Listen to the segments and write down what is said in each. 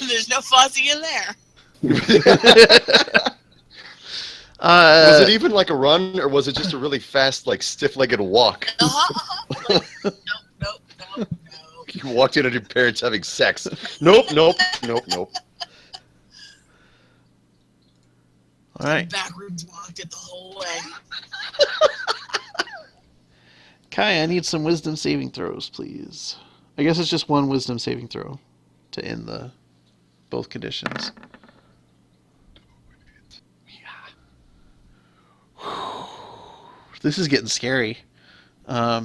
There's no Fozzie in there. Was it even like a run, or was it just a really fast, like stiff-legged walk? Nope. You walked in on your parents having sex. Nope. All right. Backwards walked it the whole way. Kai, I need some wisdom saving throws, please. I guess it's just one wisdom saving throw to end the both conditions. This is getting scary. Kai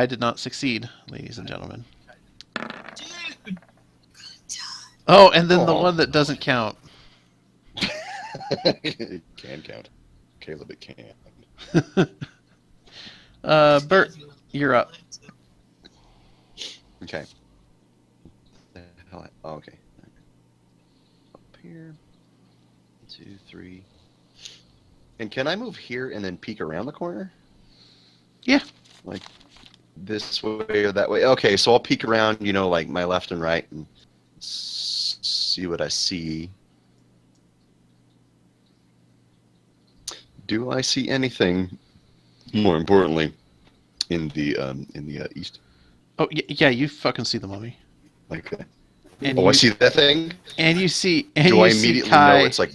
did not succeed, ladies and gentlemen. Dude. Oh, and then the one that doesn't count. It can count. Caleb, it can. Bert, you're up. Okay. Oh, okay. Up here. 1, 2, 3. And can I move here and then peek around the corner? Yeah. Like this way or that way? Okay, so I'll peek around, like my left and right and see what I see. Do I see anything, more importantly, in the east? Oh, yeah, you fucking see the mummy. Like that? And I see that thing? And you see... Do I immediately know it's like...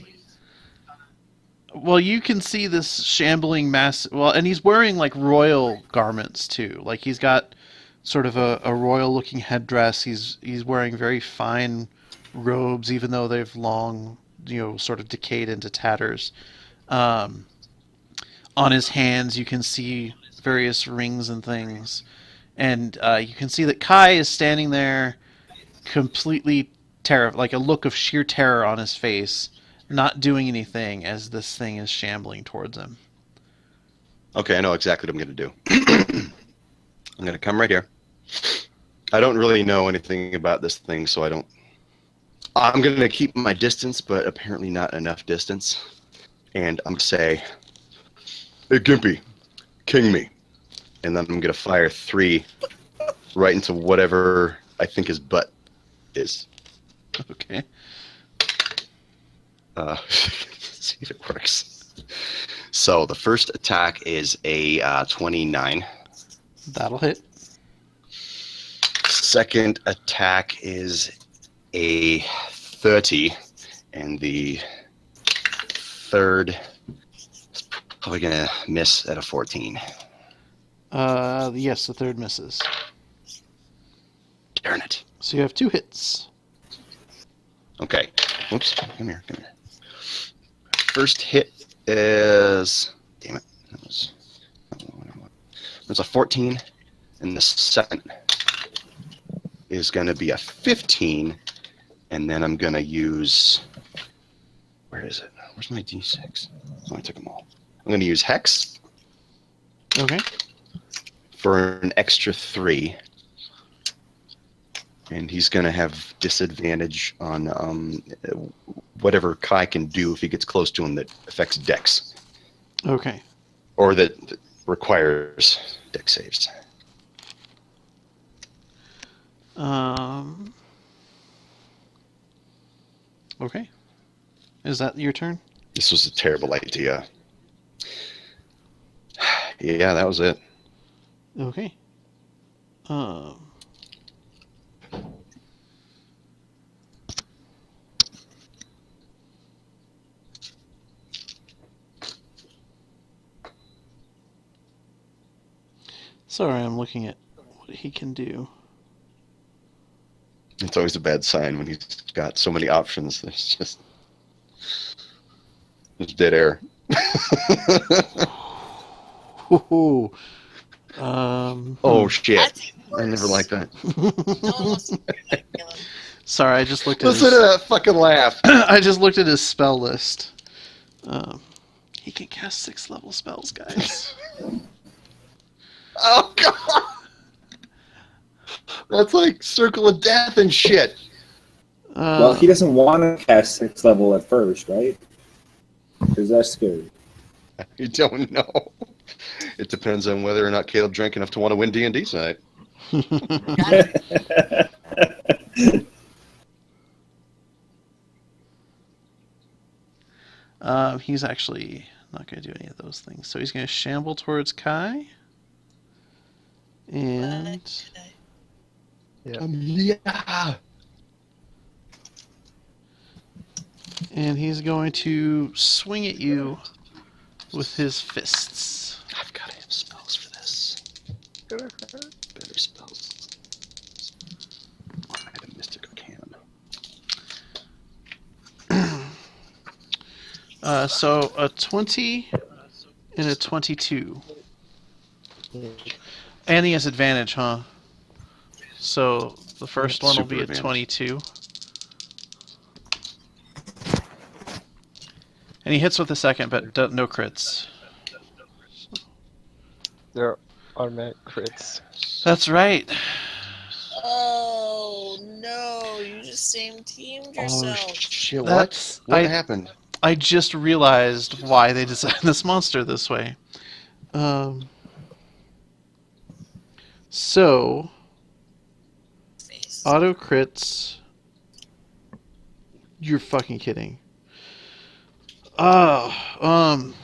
Well, you can see this shambling mass... Well, and he's wearing, like, royal garments, too. Like, he's got sort of a royal-looking headdress. He's wearing very fine robes, even though they've long, sort of decayed into tatters. On his hands, you can see various rings and things. And you can see that Kai is standing there completely terrified, like a look of sheer terror on his face, not doing anything as this thing is shambling towards him. Okay, I know exactly what I'm going to do. I'm going to come right here. I don't really know anything about this thing, so I'm going to keep my distance, but apparently not enough distance. And I'm going to say, "Hey, Gimpy, king me." And then I'm going to fire 3 right into whatever I think his butt is. Okay. See if it works. So the first attack is a 29. That'll hit. Second attack is a 30. And the third is probably going to miss at a 14. Yes, the third misses. Darn it. So you have 2 hits. Okay. Oops. Come here. First hit is... Damn it. There's a 14. And the second is going to be a 15. And then I'm going to use... Where is it? Where's my D6? Oh, I took them all. I'm going to use Hex. Okay. For an extra 3. And he's going to have disadvantage on whatever Kai can do if he gets close to him that affects Dex. Okay. Or that requires Dex saves. Okay. Is that your turn? This was a terrible idea. Yeah, that was it. Okay. Sorry, I'm looking at what he can do. It's always a bad sign when he's got so many options. There's dead air. Ooh. Oh shit! I never liked that. Sorry, I just looked at. Listen to that fucking laugh. I just looked at his spell list. He can cast 6-level spells, guys. Oh god! That's like Circle of Death and shit. Well, he doesn't want to cast 6th level at first, right? Because that's scary. You don't know. It depends on whether or not Caleb drank enough to want to win D&D tonight. He's actually not going to do any of those things. So he's going to shamble towards Kai. And Yeah. he's going to swing at you with his fists. I've got to have spells for this. Better spells. I had a Mystic Arcanum. So a 20 and a 22. And he has advantage, huh? So the first one will be a Super advantage. 22. And he hits with the second, but no crits. They're automatic crits. That's right. Oh no! You just same teamed Oh yourself. shit! That's- What I- happened? I just realized why they designed this monster this way. So, Face. auto crits. You're fucking kidding. Oh,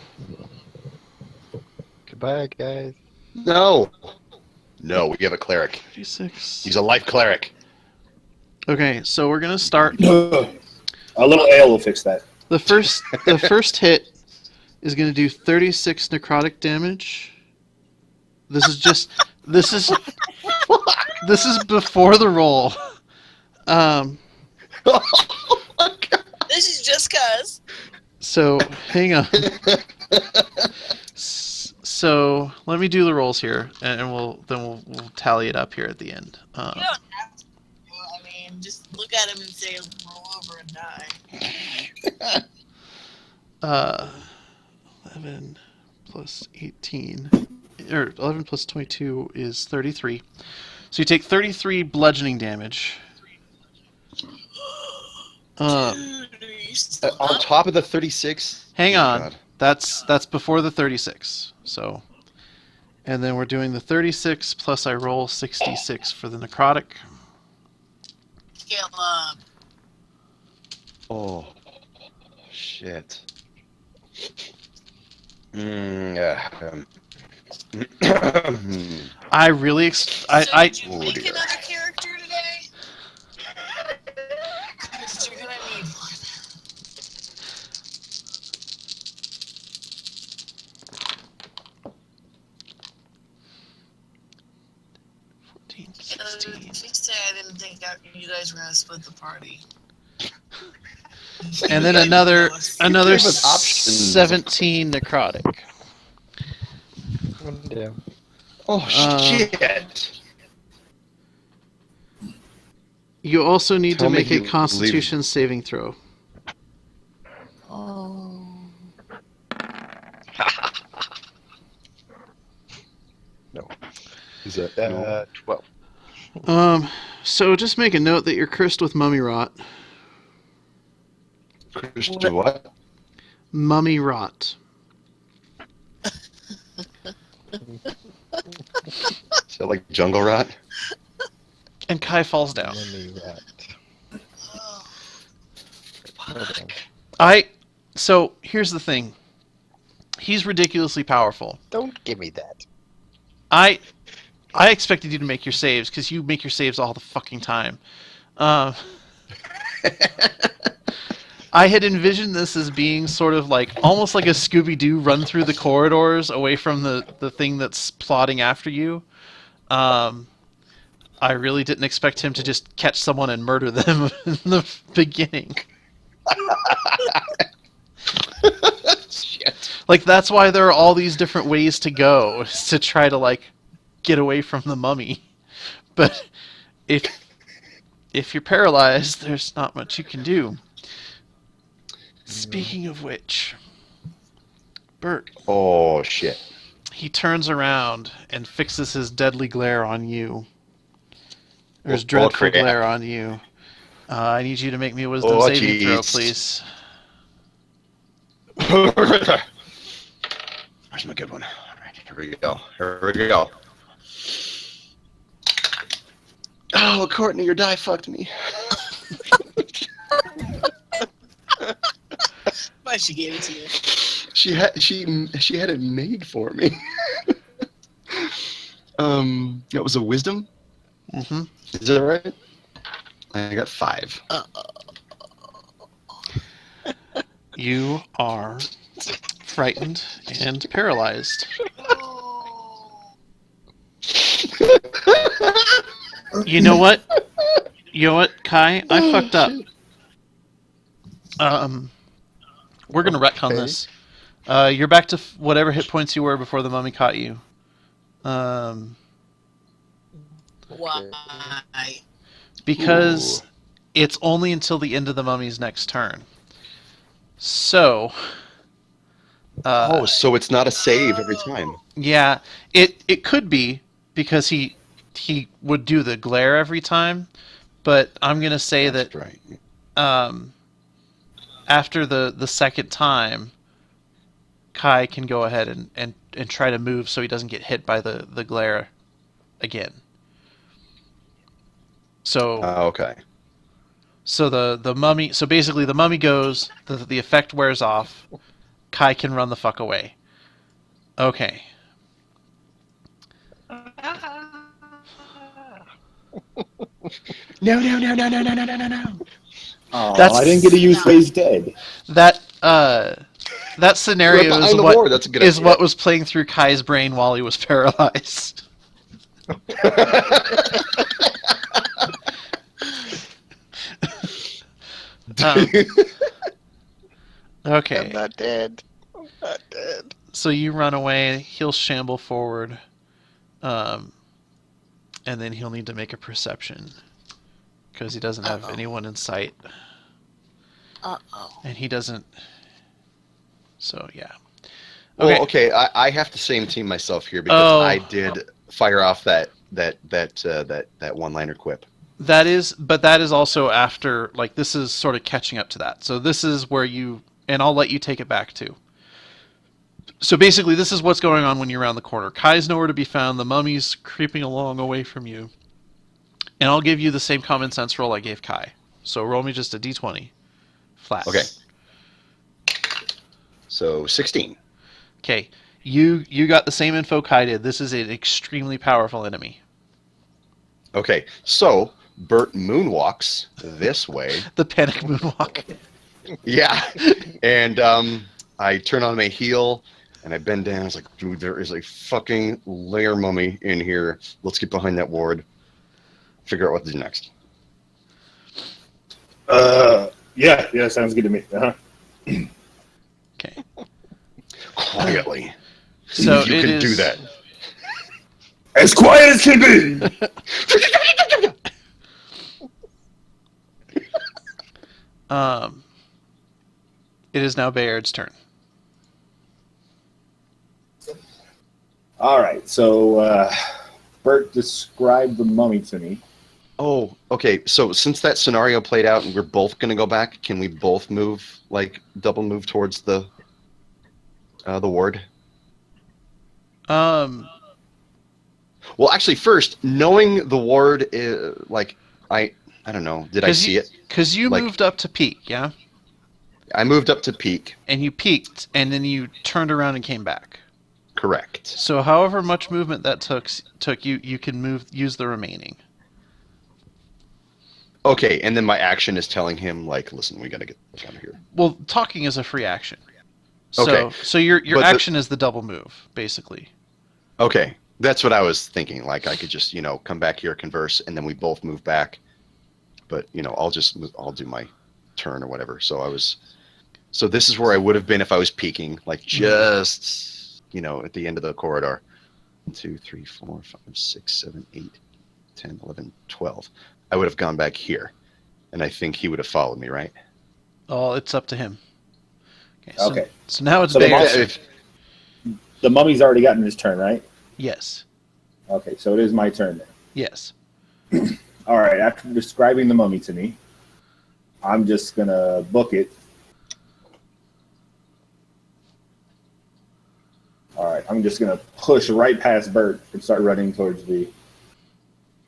Goodbye, guys. No. No, we have a cleric. 56. He's a life cleric. Okay, so we're gonna start. A little ale will fix that. The first hit is gonna do 36 necrotic damage. This is before the roll. This is just cuz. So hang on. So let me do the rolls here, and we'll tally it up here at the end. You don't have to. I mean, just look at him and say, roll over and die. 11 plus 18, or 11 plus 22 is 33. So you take 33 bludgeoning damage. Dude, are you still On up? top of the 36. Hang Oh, on. God. That's before the 36. So, and then we're doing the 36 plus I roll 66 for the necrotic. Caleb. Oh, shit. I really So I did you Oh, make dear. another character today? 'Cause you're gonna need one. Fourteen, Just 16. say I didn't think you guys were gonna split the party. And then another gave us options. 17 necrotic. One down. Oh, shit. You also need Tell to me make a he Constitution saving throw. Oh. No. Is that 12. So just make a note that you're cursed with mummy rot. Christian what? Mummy rot. Is that like jungle rot? And Kai falls down. Mummy rat. Oh. Hold on. So here's the thing. He's ridiculously powerful. Don't give me that. I expected you to make your saves because you make your saves all the fucking time. I had envisioned this as being sort of like almost like a Scooby-Doo run through the corridors away from the thing that's plotting after you. I really didn't expect him to just catch someone and murder them in the beginning. Shit. Like that's why there are all these different ways to go, is to try to like get away from the mummy. But if you're paralyzed, there's not much you can do. Speaking of which, Bert, Oh, shit. he turns around and fixes his deadly glare on you. Or his Oh, dreadful crap. glare on you. I need you to make me a wisdom Oh, saving throw, jeez. please. Where's my good one? All right, here we go. Here we go. Oh, Courtney, your die fucked me. My why she gave it to you. She had it made for me. That was a wisdom. Mm-hmm. Is that right? I got 5. You are frightened and paralyzed. You know what? Kai? I fucked up. We're gonna retcon Okay. this. You're back to whatever hit points you were before the mummy caught you. Why? Because Ooh. it's only until the end of the mummy's next turn. So. So it's not a save every time. Yeah, it could be because he would do the glare every time, but I'm gonna say That's that right. after the second time, Kai can go ahead and try to move so he doesn't get hit by the glare again. So Okay. so the mummy, so basically the mummy goes, the effect wears off, Kai can run the fuck away. Okay. No. Oh, That's- I didn't get to use Phase Dead. That scenario Right is behind the what ward, that's a good is idea. what was playing through Kai's brain while he was paralyzed. Okay, I'm not dead. I'm not dead. so you run away. He'll shamble forward, and then he'll need to make a perception because he doesn't have Uh-oh. anyone in sight, Uh-oh. and he doesn't. So yeah. Well, okay, I have to same team myself here because I did fire off that one-liner quip. That is also after, like, this is sort of catching up to that. So this is where you, and I'll let you take it back too. So basically, this is what's going on when you're around the corner. Kai's nowhere to be found. The mummy's creeping along away from you. And I'll give you the same common sense roll I gave Kai. So roll me just a d20. Flat. Okay. So 16. Okay. You got the same info Kai did. This is an extremely powerful enemy. Okay, so Bert moonwalks this way. The panic moonwalk. Yeah, and I turn on my heel and I bend down. I was like, dude, there is a fucking layer mummy in here. Let's get behind that ward. Figure out what to do next. Yeah, sounds good to me. Uh-huh. Okay. Quietly. So you it can is, do that. As quiet as can be. It is now Bayard's turn. All right, so Bert described the mummy to me. Oh, okay. So since that scenario played out and we're both going to go back, can we both move, like, double move towards the ward? Well, actually, first, knowing the ward, like, I don't know. Did I see it? Because you Like- moved up to peak, yeah? I moved up to peak. And you peaked, and then you turned around and came back. Correct. So however much movement that took you can use the remaining. Okay, and then my action is telling him, like, listen, we got to get out of here. Well, talking is a free action. So, Okay. So your But action is the double move, basically. Okay, that's what I was thinking. Like, I could just, come back here, converse, and then we both move back. But, I'll do my turn or whatever. So this is where I would have been if I was peeking, like, just, at the end of the corridor. 1, 2, 3, 4, 5, 6, 7, 8, 10, 11, 12. I would have gone back here, and I think he would have followed me, right? Oh, it's up to him. Okay. So now it's So the Bayard's monster- turn. The mummy's already gotten his turn, right? Yes. Okay, so it is my turn then. Yes. All right, after describing the mummy to me, I'm just going to book it. All right, I'm just going to push right past Bert and start running towards the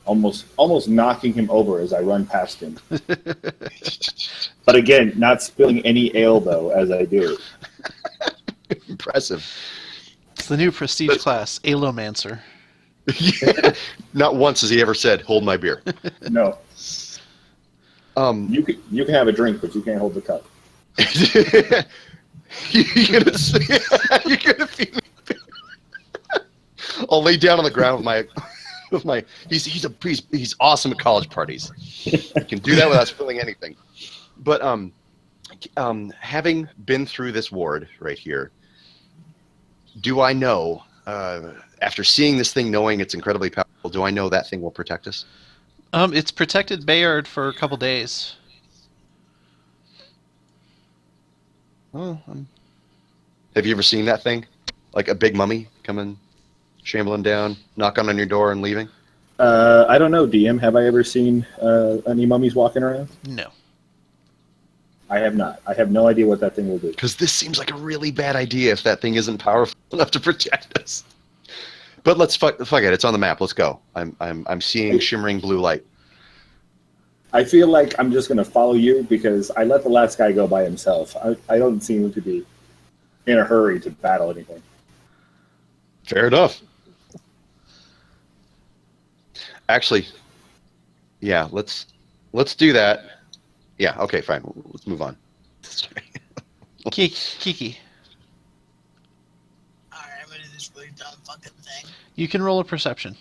almost knocking him over as I run past him. But again, not spilling any ale though as I do it. Impressive. It's the new prestige class, Alomancer. Not once has he ever said, "Hold my beer." No, Um, you can have a drink, but you can't hold the cup. you're gonna feed me. I'll lay down on the ground with my. He's awesome at college parties. He can do that without spilling anything. But having been through this ward right here, do I know? After seeing this thing, knowing it's incredibly powerful, do I know that thing will protect us? It's protected Bayard for a couple days. Oh, have you ever seen that thing? Like a big mummy coming, shambling down, knocking on your door and leaving? I don't know, DM. Have I ever seen any mummies walking around? No. I have not. I have no idea what that thing will do. Because this seems like a really bad idea if that thing isn't powerful enough to protect us. But let's fuck it. It's on the map. Let's go. I'm seeing shimmering blue light. I feel like I'm just going to follow you because I let the last guy go by himself. I don't seem to be in a hurry to battle anything. Fair enough. Actually, yeah. Let's do that. Yeah. Okay. Fine. Let's move on. Kiki, Alright, I'm gonna do this really dumb fucking thing. you can roll a perception.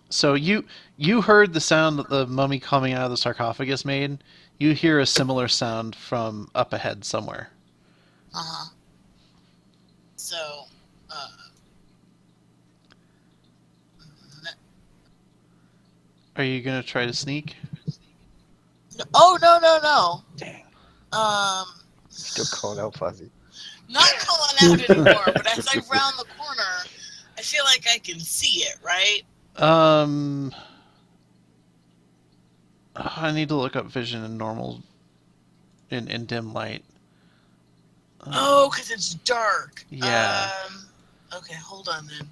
So you heard the sound that the mummy coming out of the sarcophagus made. You hear a similar sound from up ahead somewhere. Uh-huh. So, Are you gonna try to sneak? oh, no. Dang. Still calling out Fuzzy. Not calling out anymore, but as I round the corner, I feel like I can see it, right? I need to look up vision in normal, in dim light. Oh, because it's dark. Yeah. Okay, hold on then.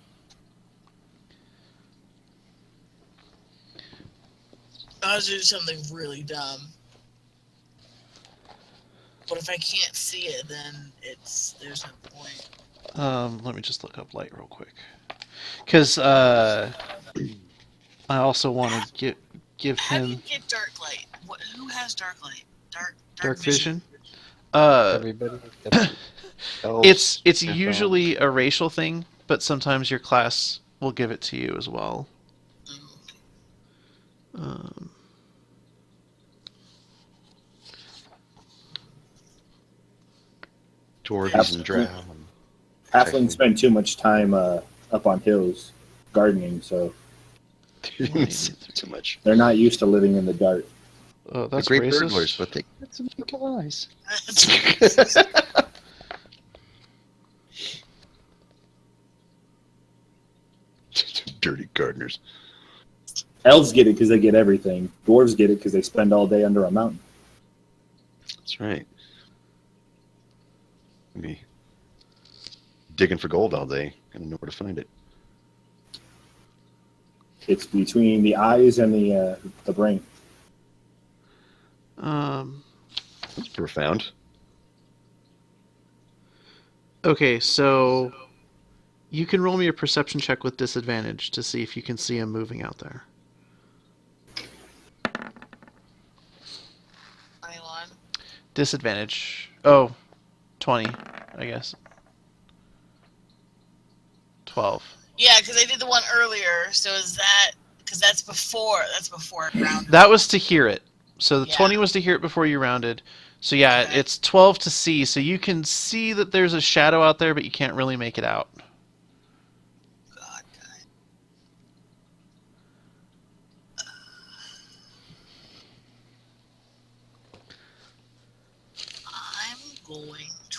I was doing something really dumb. But if I can't see it, then there's no point. Let me just look up light real quick, because I also want to give How do you him get dark light? Who has dark light? dark vision. Everybody. It's usually a racial thing, but sometimes your class will give it to you as well. Dwarves and drow. Halflings spend too much time up on hills gardening, so Too much. they're not used to living in the dark. Oh, They're that's great racist. burglars, but they got some evil eyes. Dirty gardeners. Elves get it because they get everything. Dwarves get it because they spend all day under a mountain. That's right. Me digging for gold all day. Gotta know where to find it. It's between the eyes and the brain. That's profound. Okay, so you can roll me a perception check with disadvantage to see if you can see him moving out there. 21. Disadvantage. Oh, 20, I guess. 12. Yeah, because I did the one earlier. So is that because that's before I rounded. That was to hear it. So the Yeah. 20 was to hear it before you rounded. So yeah, Okay. it's 12 to see. So you can see that there's a shadow out there, but you can't really make it out. God, I'm going to.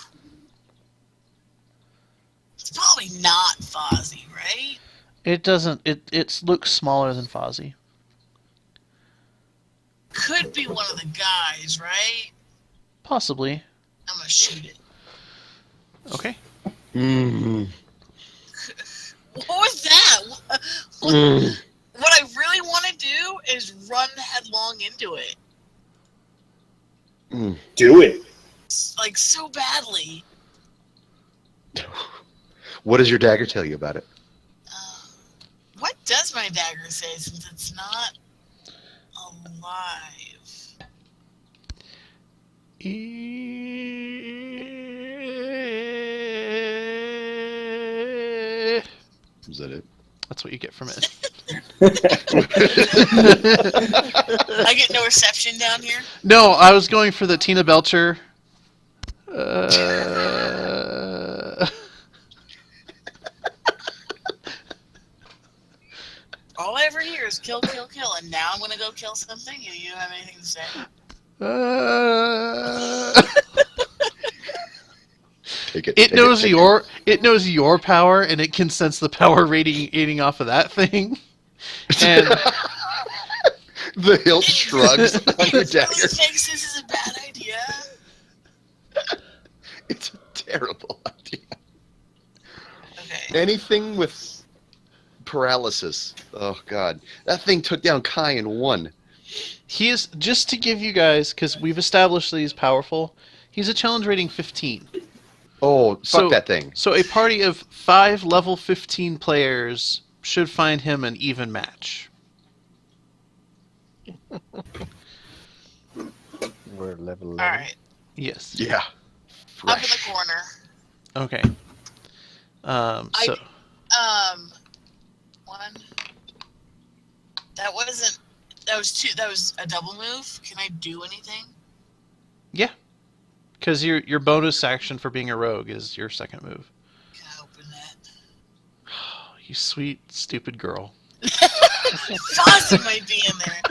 It's probably not Fozzie, right? It doesn't. It looks smaller than Fozzie. Could be one of the guys, right? Possibly. I'm gonna shoot it. Okay. Mm. What was that? Mm. What I really want to do is run headlong into it, Mm. Do it. like so badly. What does your dagger tell you about it? What does my dagger say since it's not alive? Is that it? That's what you get from it. I get no reception down here. No, I was going for the Tina Belcher. All I ever hear is kill, kill, kill, and now I'm gonna go kill something, and you don't have anything to say. Take it. It knows take it knows your power, and it can sense the power radiating off of that thing. And The hilt shrugs on your It dagger. really thinks this is a bad idea. It's a terrible idea. Okay. Anything with paralysis. Oh god, that thing took down Kai in one. he is, just to give you guys, because we've established that he's powerful. He's a challenge rating 15. Oh, fuck So- that thing. So a party of 5 level 15 players should find him an even match. We're level 11. All right. Yes. Yeah. Up in the Fresh. corner. Okay. So One. That wasn't. That was two. That was a double move. Can I do anything? yeah, because your bonus action for being a rogue is your second move. Can I open that? You sweet stupid girl. Fozzie might be in there.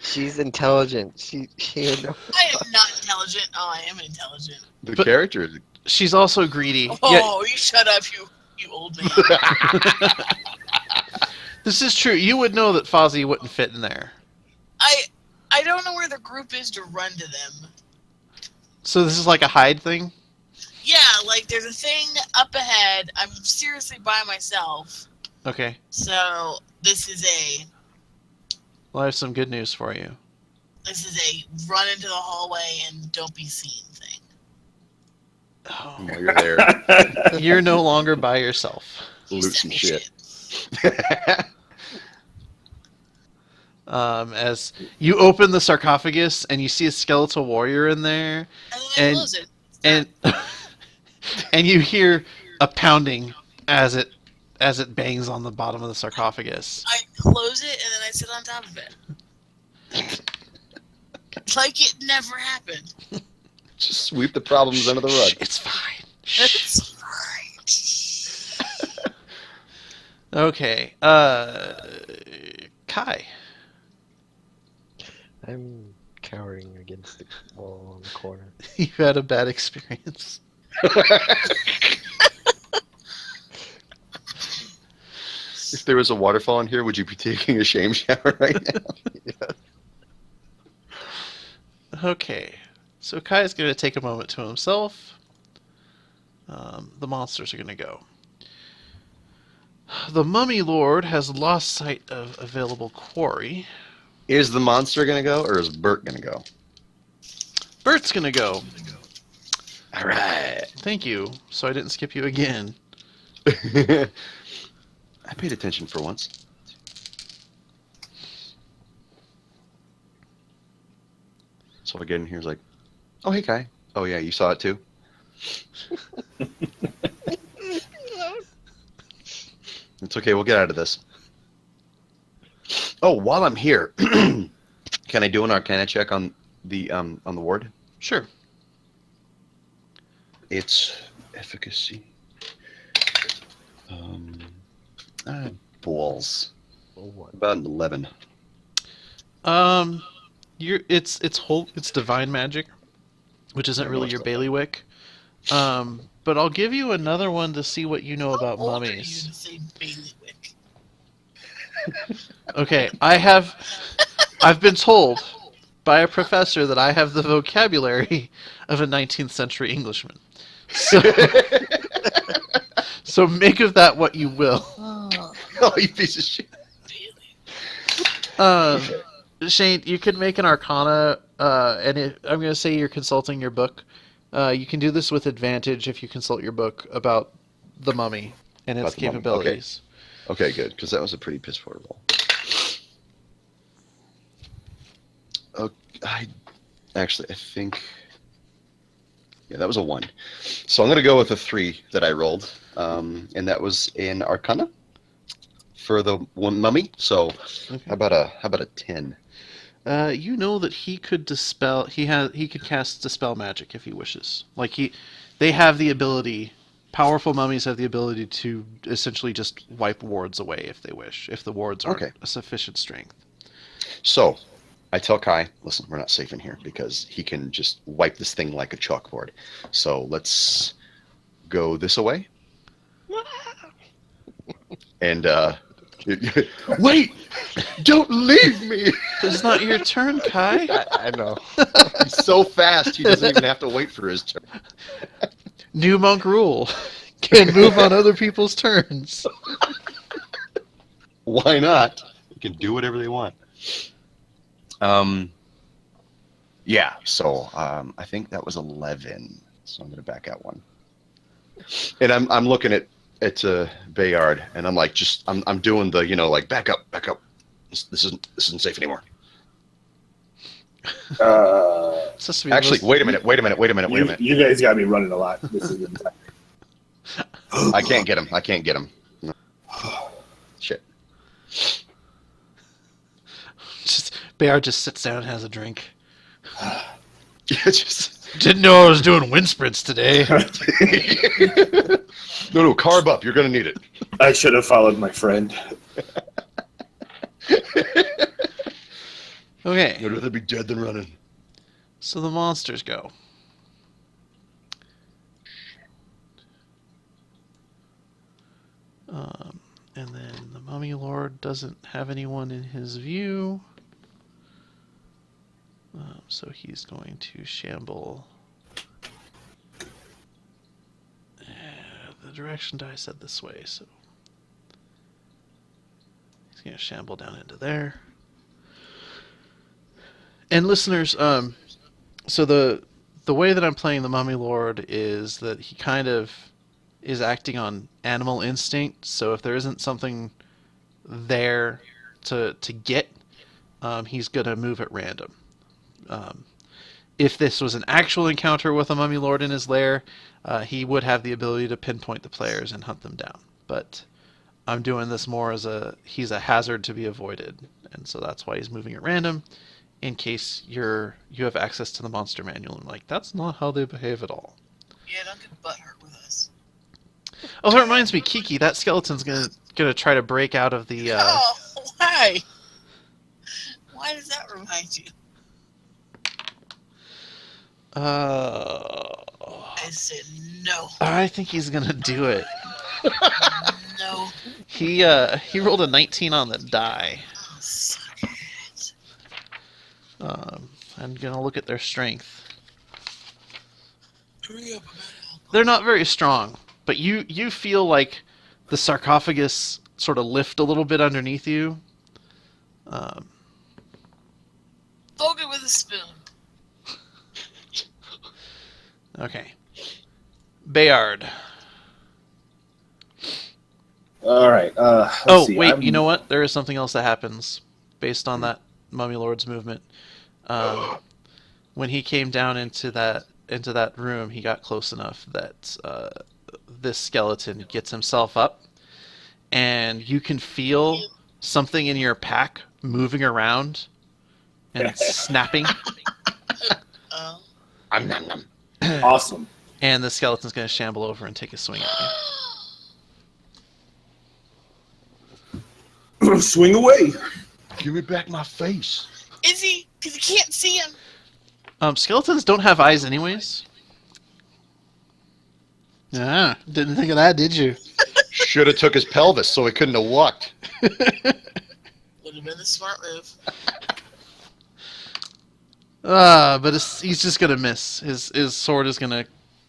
She's intelligent. She know. I am not intelligent. Oh, I am intelligent. The But- character. She's also greedy. Oh, Yeah, you shut up, you old man. this is true. You would know that Fozzie wouldn't fit in there. I don't know where the group is to run to them. So this is like a hide thing? Yeah, like there's a thing up ahead. I'm seriously by myself. Okay. So this is a Well, I have some good news for you. run into the hallway and don't be seen thing. Oh, While you're there, you're no longer by yourself. You loot sent some me shit. As you open the sarcophagus and you see a skeletal warrior in there, And then I And- close it. and and you hear a pounding as it bangs on the bottom of the sarcophagus. I close it and then I sit on top of it. Like it never happened. Just sweep the problems under the rug. Shh, it's fine. Shh. It's fine. Okay. Kai. I'm cowering against the wall in the corner. You've had a bad experience. If there was a waterfall in here, would you be taking a shame shower right now? Okay. So Kai's going to take a moment to himself. The monsters are going to go. The Mummy Lord has lost sight of available quarry. Is the monster gonna go, or is Bert gonna go? Bert's going to go. All right. Thank you. So I didn't skip you again. I paid attention for once. So I get in here, is like, oh hey Kai. Oh yeah, you saw it too. It's okay. We'll get out of this. Oh, while I'm here, can I do an Arcana check on the ward? Sure. It's efficacy. Balls. Oh, what? About an 11. It's divine magic, which isn't really your bailiwick. But I'll give you another one to see what you know about How old are you mummies. to say bailiwick? Okay, I've been told by a professor that I have the vocabulary of a 19th century Englishman. So, so make of that what you will. Oh, you piece of shit. Shane, you could make an Arcana, I'm going to say you're consulting your book. You can do this with advantage if you consult your book about the mummy and its About the mummy, capabilities. Okay, good, because that was a pretty piss poor roll. I think, yeah, that was a 1. So I'm going to go with a 3 that I rolled, and that was in Arcana for the one mummy. So Okay. how about a 10? You know that he could dispel. He could cast dispel magic if he wishes. They have the ability. Powerful mummies have the ability to essentially just wipe wards away if they wish, if the wards aren't Okay. a sufficient strength. So I tell Kai, listen, we're not safe in here because he can just wipe this thing like a chalkboard. So let's go this way. And wait! Don't leave me! It's not your turn, Kai. I know. He's so fast he doesn't even have to wait for his turn. New monk rule: can move on other people's turns. Why not? You can do whatever they want. Yeah, so I think that was 11. So I'm gonna back out 1. And I'm looking at Bayard, and I'm like, I'm doing the, like, back up. This isn't safe anymore. It's supposed to be Actually, most- wait a minute. You guys got me running a lot. This is I can't get him. No. Shit. Bayard just sits down and has a drink. Just Didn't know I was doing wind sprints today. no, carb up. You're gonna need it. I should have followed my friend. Okay, I'd rather be dead than running. so the monsters go. And then the Mummy Lord doesn't have anyone in his view. So he's going to shamble. The direction die said this way, so he's going to shamble down into there. And listeners, so the way that I'm playing the Mummy Lord is that he kind of is acting on animal instinct. So if there isn't something there to get, he's going to move at random. If this was an actual encounter with a Mummy Lord in his lair, he would have the ability to pinpoint the players and hunt them down. But I'm doing this more as he's a hazard to be avoided, and so that's why he's moving at random, in case you have access to the monster manual and like, that's not how they behave at all. Yeah, don't get butthurt with us. Oh, that reminds me, Kiki, that skeleton's gonna try to break out of the. Oh, why? Why does that remind you? I said no. I think he's gonna do it. No. He rolled a 19 on the die. Oh, suck it. I'm gonna look at their strength. Hurry up. They're not very strong, but you feel like the sarcophagus sort of lift a little bit underneath you. Poke it with a spoon. Okay. Bayard. All right. Oh, See, wait, you know what? There is something else that happens based on that Mummy Lord's movement. When he came down into that room, he got close enough that this skeleton gets himself up, and you can feel something in your pack moving around and snapping, Oh. Awesome. and the skeleton's going to shamble over and take a swing at you. Swing away. Give me back my face. Is he? Because you can't see him. Skeletons don't have eyes anyways. Ah, didn't think of that, did you? Should have took his pelvis so he couldn't have walked. Would have been a smart move. But he's just gonna miss. His sword is gonna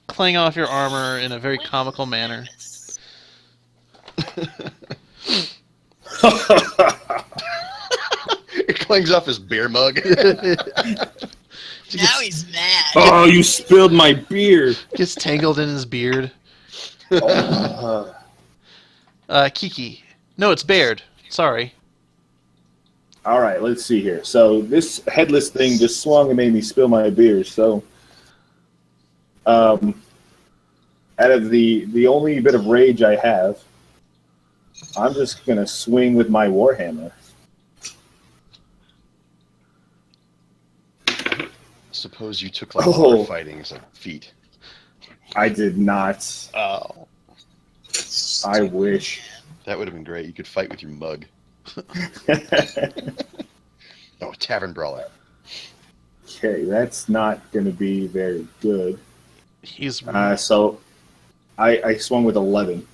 clang off your armor in a very comical manner. It clings off his beer mug. Now he's mad. Oh, you spilled my beer. Gets tangled in his beard. Oh. Kiki. No, it's Baird. Sorry. All right, let's see here. So this headless thing just swung and made me spill my beer. So, out of the only bit of rage I have, I'm just gonna swing with my warhammer. Suppose you took like Oh. war fighting as a feat. I did not. Oh, I wish. that would have been great. You could fight with your mug. Oh, tavern brawler. Okay, that's not gonna be very good. He's So, I swung with 11.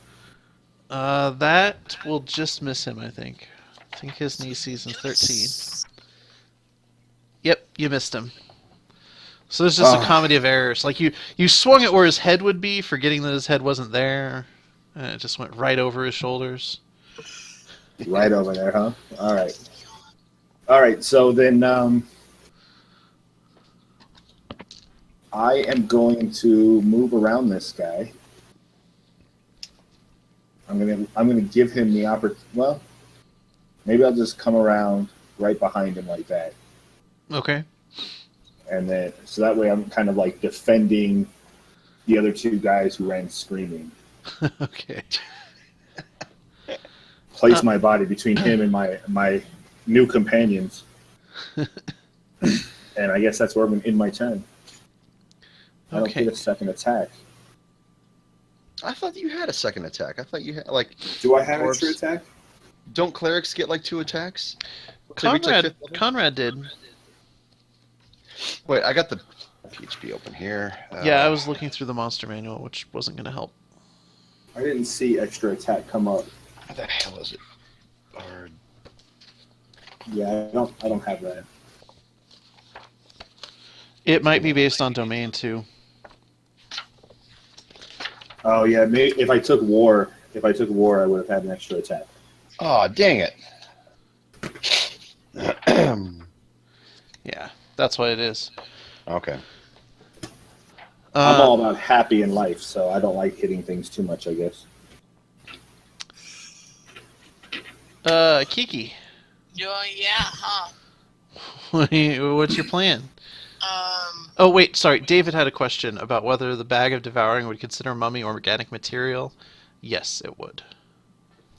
that will just miss him, I think. I think his knee sees in 13. Yep, you missed him. So there's just a comedy of errors. Like you swung it where his head would be, forgetting that his head wasn't there, and it just went right over his shoulders. Right over there, huh? All right. All right, so then I am going to move around this guy. I'm gonna give him the opportunity. Well, maybe I'll just come around right behind him like that, Okay. and then so that way I'm kind of like defending the other two guys who ran screaming. Okay. Place my body between him and my new companions, and I guess that's where I'm gonna end my turn. I don't Okay. get a second attack. I thought you had a second attack. I thought you had like. Do I have Dwarves. extra attack? Don't clerics get like 2 attacks? To reach, like, Conrad. fifth level? Conrad did. Wait, I got the PHP open here. Yeah, I was looking through the monster manual, which wasn't going to help. I didn't see extra attack come up. What the hell is it? Or, Yeah, I don't have that. It might be based on domain too. Oh yeah, maybe if I took war, I would have had an extra attack. oh, dang it. Yeah, that's what it is. Okay. I'm all about happy in life, so I don't like hitting things too much, I guess. Kiki, Yeah, huh? what's your plan? Oh, wait, sorry. David had a question about whether the Bag of Devouring would consider mummy organic material. Yes, it would.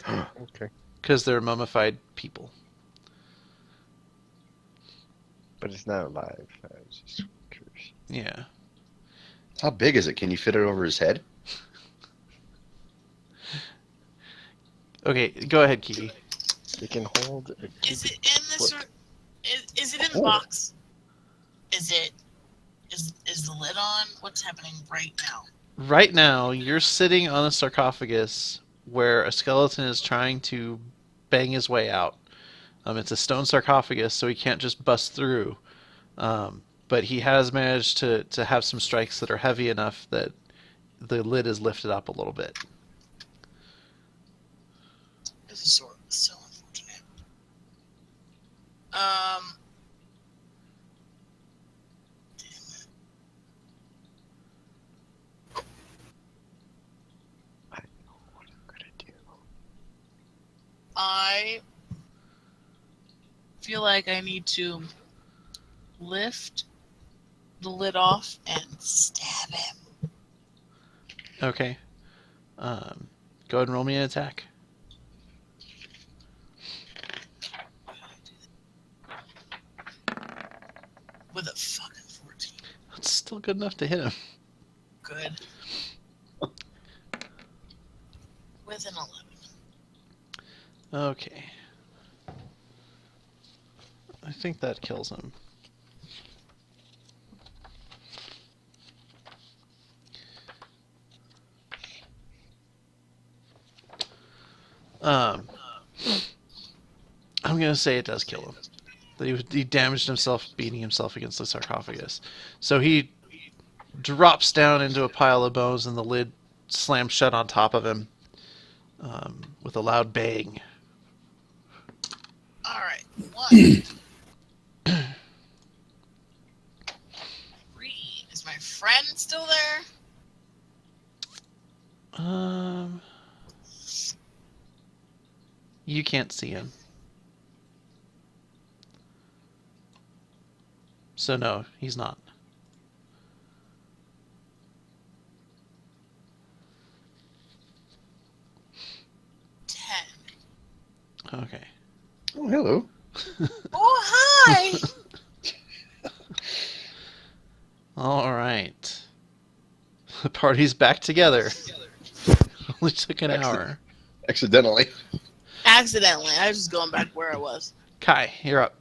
Okay. Because they're mummified people. But it's not alive. I was just curious. Yeah. How big is it? Can you fit it over his head? Okay, go ahead, Kiki. It can hold a Is it cubic in this? foot. Is it in the box? Is the lid on? What's happening right now? Right now, you're sitting on a sarcophagus where a skeleton is trying to bang his way out. It's a stone sarcophagus, so he can't just bust through. But he has managed to have some strikes that are heavy enough that the lid is lifted up a little bit. This is so unfortunate. I know what I'm gonna do. I feel like I need to lift the lid off and stab him. Okay. Go ahead and roll me an attack. With a fucking 14. That's still good enough to hit him. Good. With an 11. Okay. I think that kills him. I'm gonna say it does kill him. that he damaged himself beating himself against the sarcophagus. So he drops down into a pile of bones, and the lid slams shut on top of him with a loud bang. All right. 1. 3. Is my friend still there? You can't see him. So no, he's not. Okay. Oh, hello. Oh, hi! All right. The party's back together. Only took an hour. Accidentally. Accidentally. I was just going back where I was. Kai, you're up.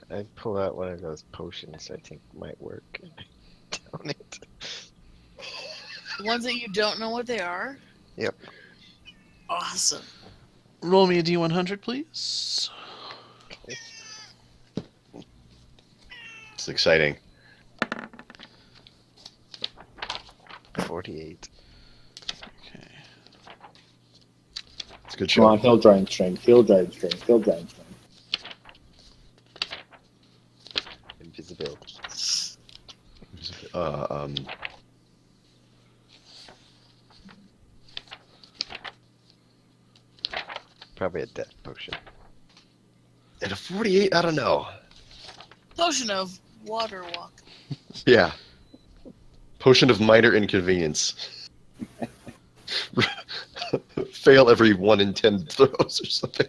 I pull out one of those potions I think might work. Down it. The ones that you don't know what they are? Yep. Awesome. Roll me a D100, please. It's exciting. 48. Okay. It's a good Come on, show. hill drying strength, hill drying strength, hill drying strength. Invisibility. Probably a death potion. At a 48, I don't know. Potion of water walk. Yeah. Potion of minor inconvenience. Fail every 1 in 10 throws or something.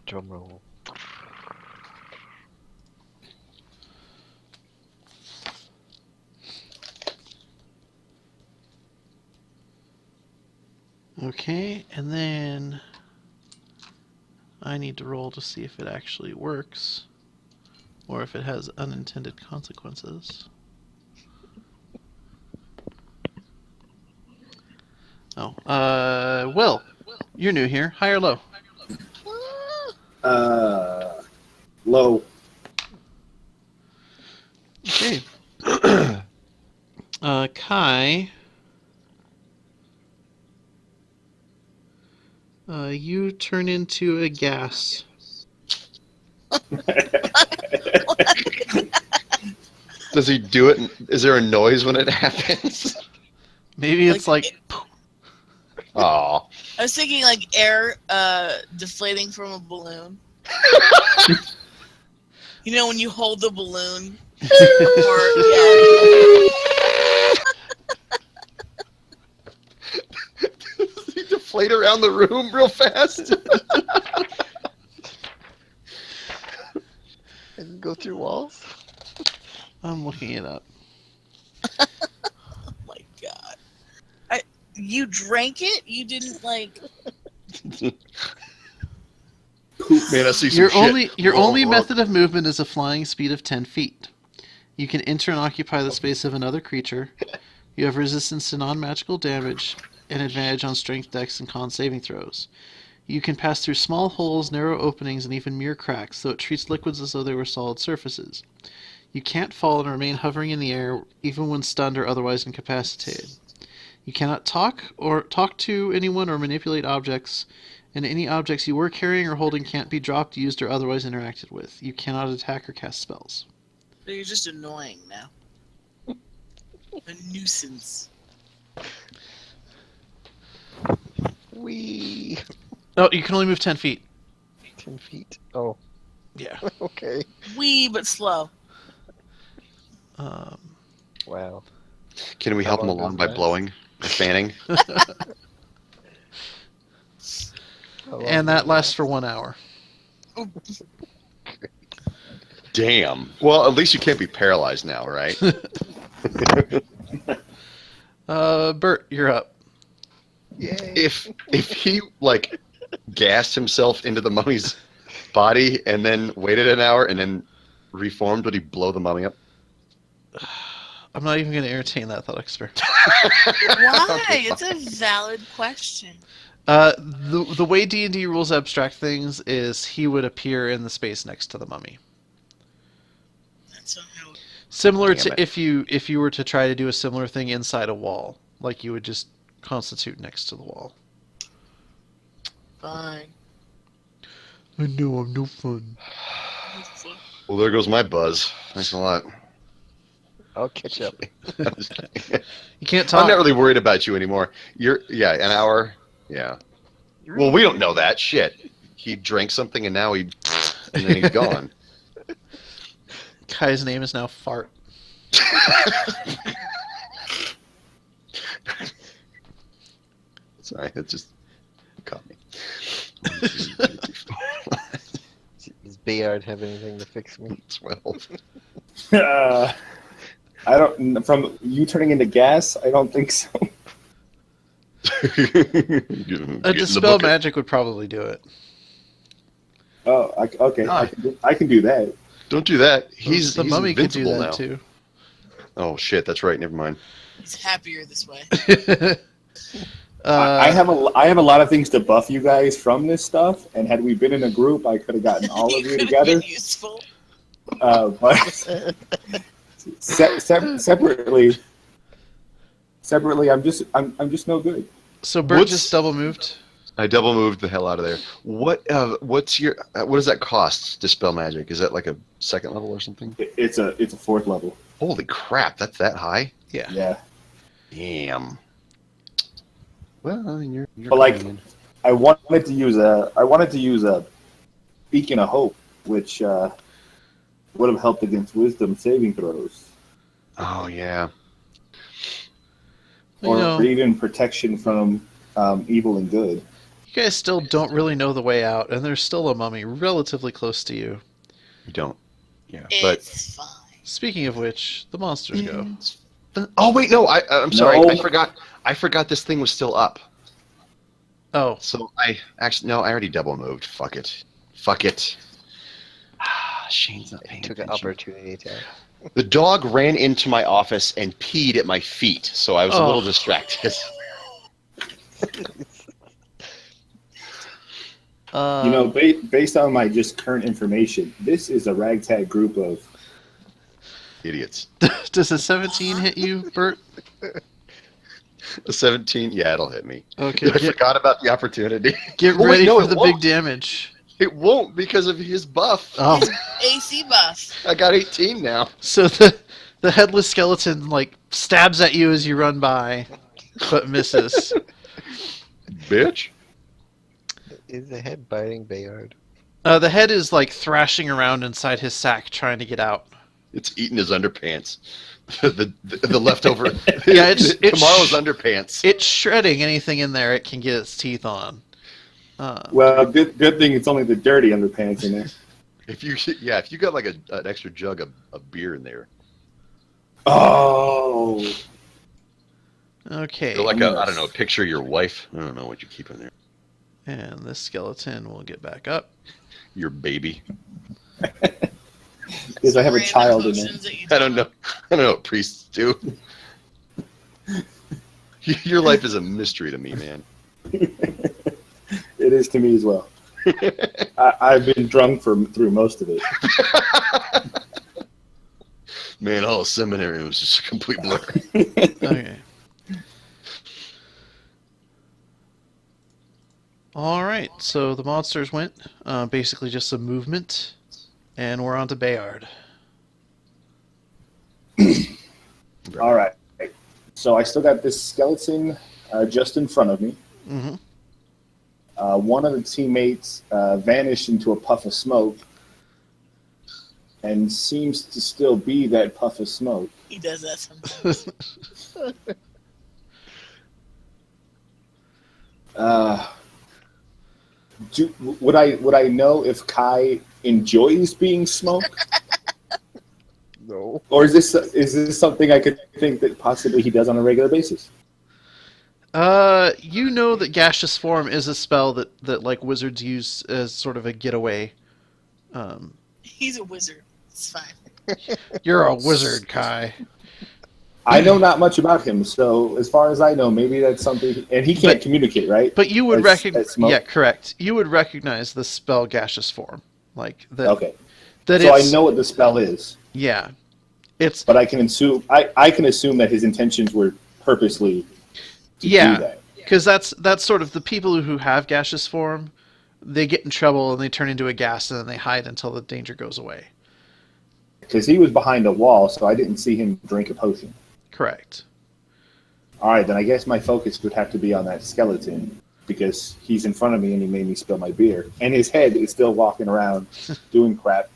Drum roll. Okay, and then I need to roll to see if it actually works or if it has unintended consequences. Oh, Will, you're new here. High or low? Low. Okay. Kai, you turn into a gas. Does he do it? Is there a noise when it happens? Maybe it's like Aw. I was thinking like air deflating from a balloon. You know when you hold the balloon? Or, Does he deflate around the room real fast? And go through walls? I'm looking it up. oh my god. You drank it? You didn't like... Man, I see some shit. Your Whoa, only whoa. method of movement is a flying speed of 10 feet. You can enter and occupy the space of another creature. You have resistance to non-magical damage and advantage on strength, dex, and con saving throws. You can pass through small holes, narrow openings, and even mere cracks, though it treats liquids as though they were solid surfaces. You can't fall and remain hovering in the air, even when stunned or otherwise incapacitated. You cannot talk to anyone or manipulate objects, and any objects you were carrying or holding can't be dropped, used, or otherwise interacted with. You cannot attack or cast spells. So you're just annoying now. A nuisance. Wee. Oh, you can only move 10 feet. 10 feet. Oh, Yeah. okay. Wee, but slow. Wow. Can we How help him long along does by that- blowing? By fanning? How long And does that lasts for 1 hour. Damn. Well, at least you can't be paralyzed now, right? Bert, you're up. Yay. if he like gassed himself into the mummy's body and then waited an hour and then reformed, would he blow the mummy up? I'm not even going to entertain that thought experiment. Why? It's a valid question. The way D&D rules abstract things is he would appear in the space next to the mummy. That's somehow. Similar Damn to it. if you were to try to do a similar thing inside a wall, like you would just constitute next to the wall. Fine. I know, I'm no fun. Well, there goes my buzz. Thanks a lot. I'll catch up. I'm just kidding. You can't talk. I'm not really worried about you anymore. An hour. Yeah. Well, we don't know that shit. He drank something and now and then he's gone. Kai's name is now Fart. Sorry, it just caught me. Does Bayard have anything to fix me? 12. I don't. From you turning into gas, I don't think so. A dispel magic would probably do it. Oh, okay. Ah. I can do that. Don't do that. The He's mummy could do invincible that now. too. Oh shit, that's right. Never mind. He's happier this way. I have a lot of things to buff you guys from this stuff, and had we been in a group, I could have gotten all of you could've together. been useful. But separately, I'm just no good. So Bert What's- just double moved. I double moved the hell out of there. What what does that cost? Dispel magic? Is that like a second level or something? It's a 4th level. Holy crap, that's that high? Yeah. Yeah. Damn. Well, I mean, you're But, like, coming in. I wanted to use a beacon of hope, which would have helped against wisdom saving throws, Oh yeah. You or know, even protection from evil and good. you guys still don't really know the way out, and there's still a mummy relatively close to you. You don't. Yeah. But It's fine. Speaking of which, the monsters go. oh wait, no, I'm sorry. No. I forgot this thing was still up. Oh, So I already double moved. Fuck it. Shane's not paying Took an attention. opportunity attack. The dog ran into my office and peed at my feet, so I was a Oh. little distracted. You know, based on my just current information, this is a ragtag group of. Idiots. does a 17 hit you, Bert? A 17, yeah, it'll hit me. Okay, I forgot about the opportunity. get Oh, wait, ready no, for it the won't. big damage. It won't because of his buff. Oh, AC buff. I got 18 now. so the headless skeleton like stabs at you as you run by, but misses. Bitch. Is the head biting Bayard? The head is like thrashing around inside his sack trying to get out. It's eating his underpants. the leftover. Yeah, it's tomorrow's underpants. It's shredding anything in there it can get its teeth on. Well, good thing it's only the dirty underpants in there. If you got like an extra jug of beer in there, Oh, Okay, or like I don't know, picture your wife. I don't know what you keep in there. and this skeleton will get back up. Your baby. because I have a Random child in there. potions that you I don't know. I don't know what priests do. Your life is a mystery to me, man. It is to me as well. I've been drunk through most of it. Man, all of seminary was just a complete blur. Okay. All right, so the monsters went. Basically just some movement, and we're on to Bayard. All right. So I still got this skeleton just in front of me. Mm-hmm. One of the teammates vanished into a puff of smoke and seems to still be that puff of smoke. He does that sometimes. Would I know if Kai enjoys being smoked, No. or is this something I could think that possibly he does on a regular basis? You know that gaseous form is a spell that like wizards use as sort of a getaway. Um, He's a wizard. It's fine. you're a wizard, Kai. I know not much about him, so as far as I know, maybe that's something. And he can't communicate, right? But you would As recognize. smoke? Yeah, correct. You would recognize the spell gaseous form, like that. Okay. That So I it's, know what the spell is, Yeah, it's but I can assume I can assume that his intentions were purposely to Yeah. do that. because that's sort of the people who have gaseous form. They get in trouble and they turn into a gas and then they hide until the danger goes away. Because he was behind a wall, so I didn't see him drink a potion. Correct. All right, then I guess my focus would have to be on that skeleton because he's in front of me and he made me spill my beer, and his head is still walking around doing crap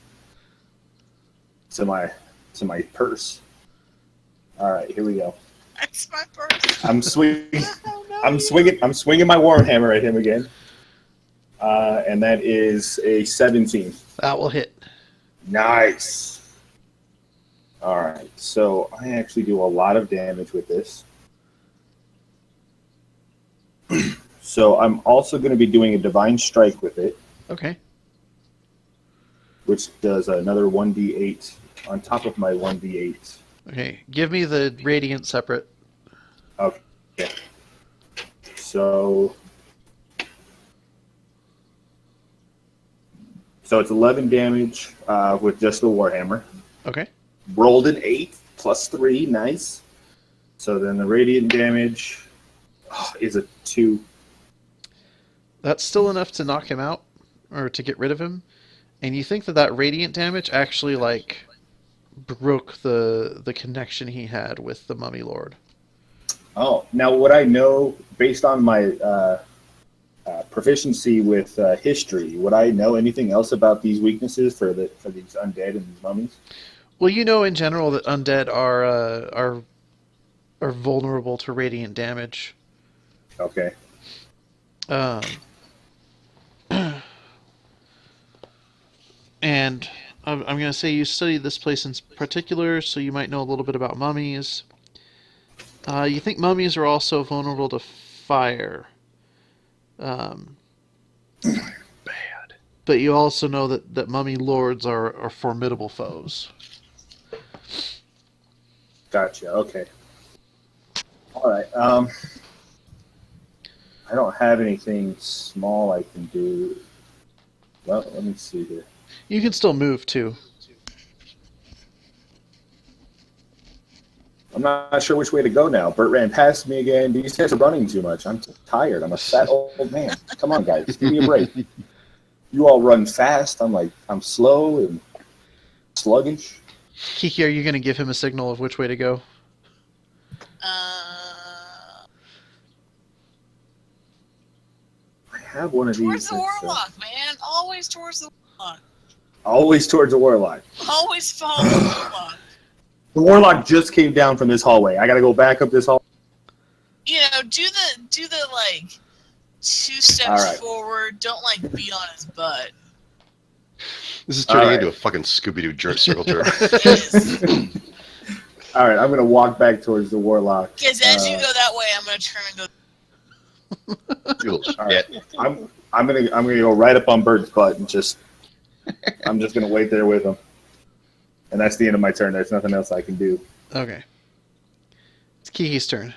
to my purse. All right, here we go. That's my purse. I'm swinging. Oh, no, I'm swinging my warhammer at him again, and that is a 17. That will hit. Nice. All right, so I actually do a lot of damage with this. So I'm also going to be doing a divine strike with it, Okay. which does another 1d8 on top of my 1d8. Okay. Give me the radiant separate. Okay. So it's 11 damage with just the warhammer. Okay. Rolled an 8 plus 3, nice. So then the radiant damage is a 2. That's still enough to knock him out or to get rid of him. And you think that radiant damage actually like broke the connection he had with the Mummy Lord. Oh, now what I know based on my proficiency with history, would I know anything else about these weaknesses for these undead and these mummies? Well, you know in general that undead are vulnerable to radiant damage. Okay. And I'm going to say you studied this place in particular, so you might know a little bit about mummies. You think mummies are also vulnerable to fire. Bad. But you also know that mummy lords are formidable foes. Gotcha. Okay. All right. I don't have anything small I can do. Well, let me see here. You can still move too. I'm not sure which way to go now. Bert ran past me again. These guys are running too much. I'm tired. I'm a fat old man. Come on, guys. Give me a break. You all run fast. I'm slow and sluggish. Kiki, are you going to give him a signal of which way to go? I have one of Towards these. the warlock, man. Always towards the warlock. Always towards the warlock. Always follow the warlock. The warlock just came down from this hallway. I got to go back up this hall. You know, do the like 2 steps All right. forward. Don't like beat on his butt. This is turning All right. into a fucking Scooby-Doo jerk circle jerk. All right, I'm going to walk back towards the warlock. Because as you go that way, I'm gonna turn and go. You little All right. shit. I'm gonna go right up on Bert's butt and I'm just gonna wait there with him. And that's the end of my turn. There's nothing else I can do. Okay. It's Kiki's turn.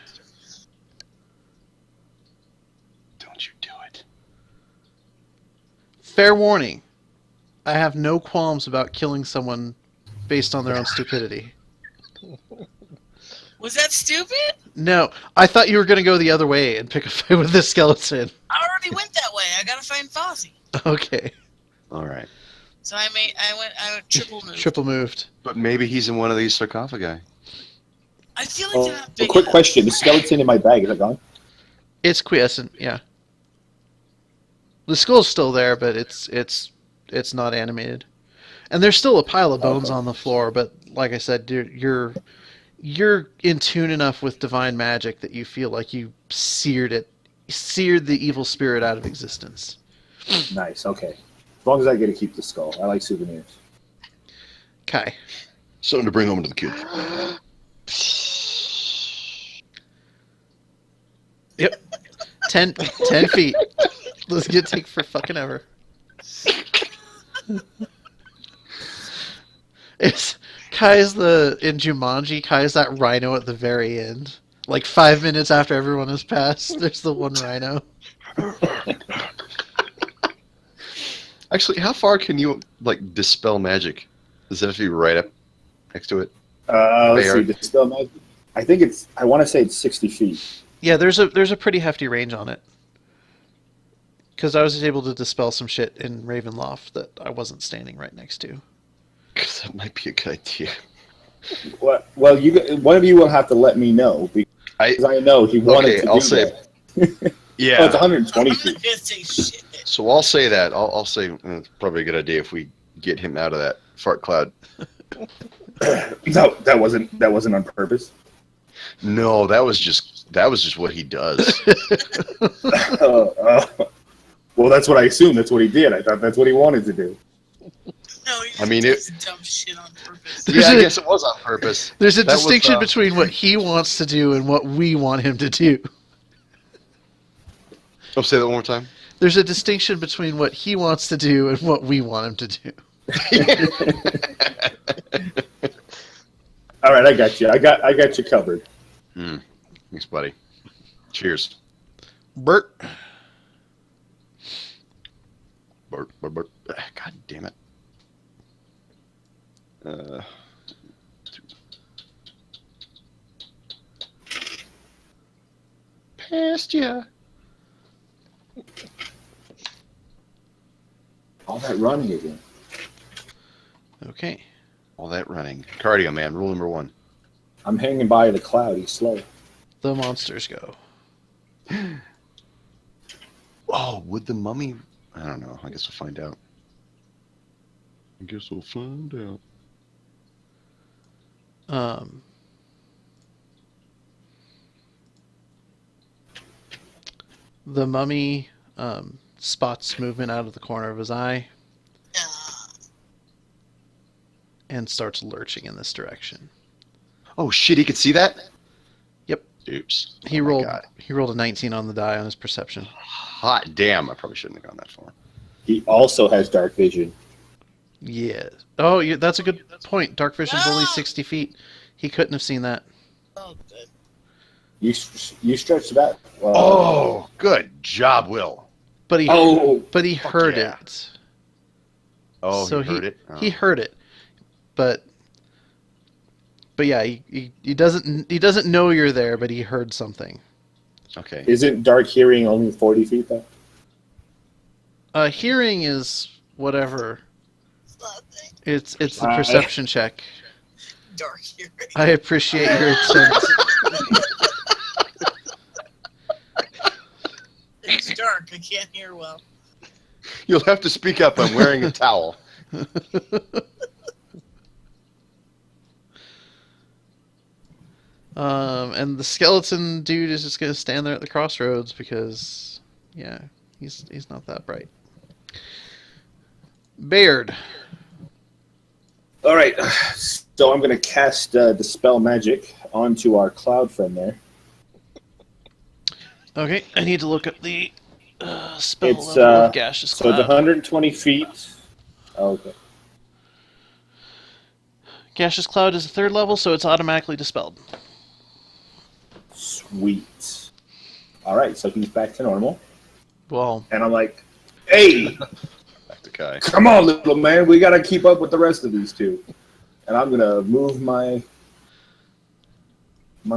Don't you do it. Fair warning. I have no qualms about killing someone based on their own stupidity. Was that stupid? No, I thought you were going to go the other way and pick a fight with this skeleton. I already went that way. I gotta find Fozzie. Okay. All right. So I went triple move. Triple moved. But maybe he's in one of these sarcophagi. I feel like Oh, they're not a big quick enough. question: the skeleton in my bag, is it gone? It's quiescent, yeah. The skull's still there, but it's not animated. And there's still a pile of bones Okay. on the floor, but like I said, you're in tune enough with divine magic that you feel like you seared the evil spirit out of existence. Nice. Okay. As long as I get to keep the skull, I like souvenirs. Kai. Something to bring home to the kids. Yep. 10 feet. Let's get take for fucking ever. It's Kai's in Jumanji. Kai's that rhino at the very end. Like 5 minutes after everyone has passed, there's the one rhino. Actually, how far can you like dispel magic? Does it have to be right up next to it? Let's see. Dispel magic. I think it's. I want to say it's 60 feet. Yeah, there's a pretty hefty range on it. Because I was able to dispel some shit in Ravenloft that I wasn't standing right next to. Because that might be a good idea. Well, one of you will have to let me know because I know he wanted to I'll do say, that. yeah. Oh, it's 120 I'm feet. not gonna say shit. So I'll say that. I'll say it's probably a good idea if we get him out of that fart cloud. No, that wasn't on purpose. No, that was just what he does. Well, that's what I assumed. That's what he did. I thought that's what he wanted to do. No, you I mean, just dumb shit on purpose. Yeah, I guess it was on purpose. There's a That was, distinction between what he wants to do and what we want him to do. I'll say that one more time. There's a distinction between what he wants to do and what we want him to do. All right, I got you. I got you covered. Thanks, buddy. Cheers. Bert. Bert. God damn it. Past ya. All that running again. Okay. All that running. Cardio, man. Rule number 1. I'm hanging by the cloud. He's slow. The monsters go. Oh, would the mummy... I don't know. I guess we'll find out. The mummy spots movement out of the corner of his eye and starts lurching in this direction. Oh, shit. He could see that? Yep. Oops. He Oh my rolled. God. He rolled a 19 on the die on his perception. Hot damn. I probably shouldn't have gone that far. He also has dark vision. Yeah. Oh, yeah, that's a good point. Dark vision's only No! 60 feet. He couldn't have seen that. Oh, good. You stretch that. Oh, good job, Will. But he. Oh. But he heard yeah. it. Oh, So he heard it? Oh. He heard it, but yeah, he doesn't know you're there, but he heard something. Okay. Isn't dark hearing only 40 feet though? Hearing is whatever. Nothing. It's the perception check. Dark hearing. I appreciate your attempt. It's dark. I can't hear well. You'll have to speak up. I'm wearing a towel. And the skeleton dude is just gonna stand there at the crossroads because, yeah, he's not that bright. Baird. All right. So I'm going to cast Dispel Magic onto our cloud friend there. Okay, I need to look up the spell It's, level of Gaseous So it's Cloud. 120 feet. Okay. Gaseous Cloud is the 3rd level, so it's automatically dispelled. Sweet. All right. So he's back to normal. Well, And I'm like, hey, Back to Kai. come on, little man. We got to keep up with the rest of these two. And I'm going to move my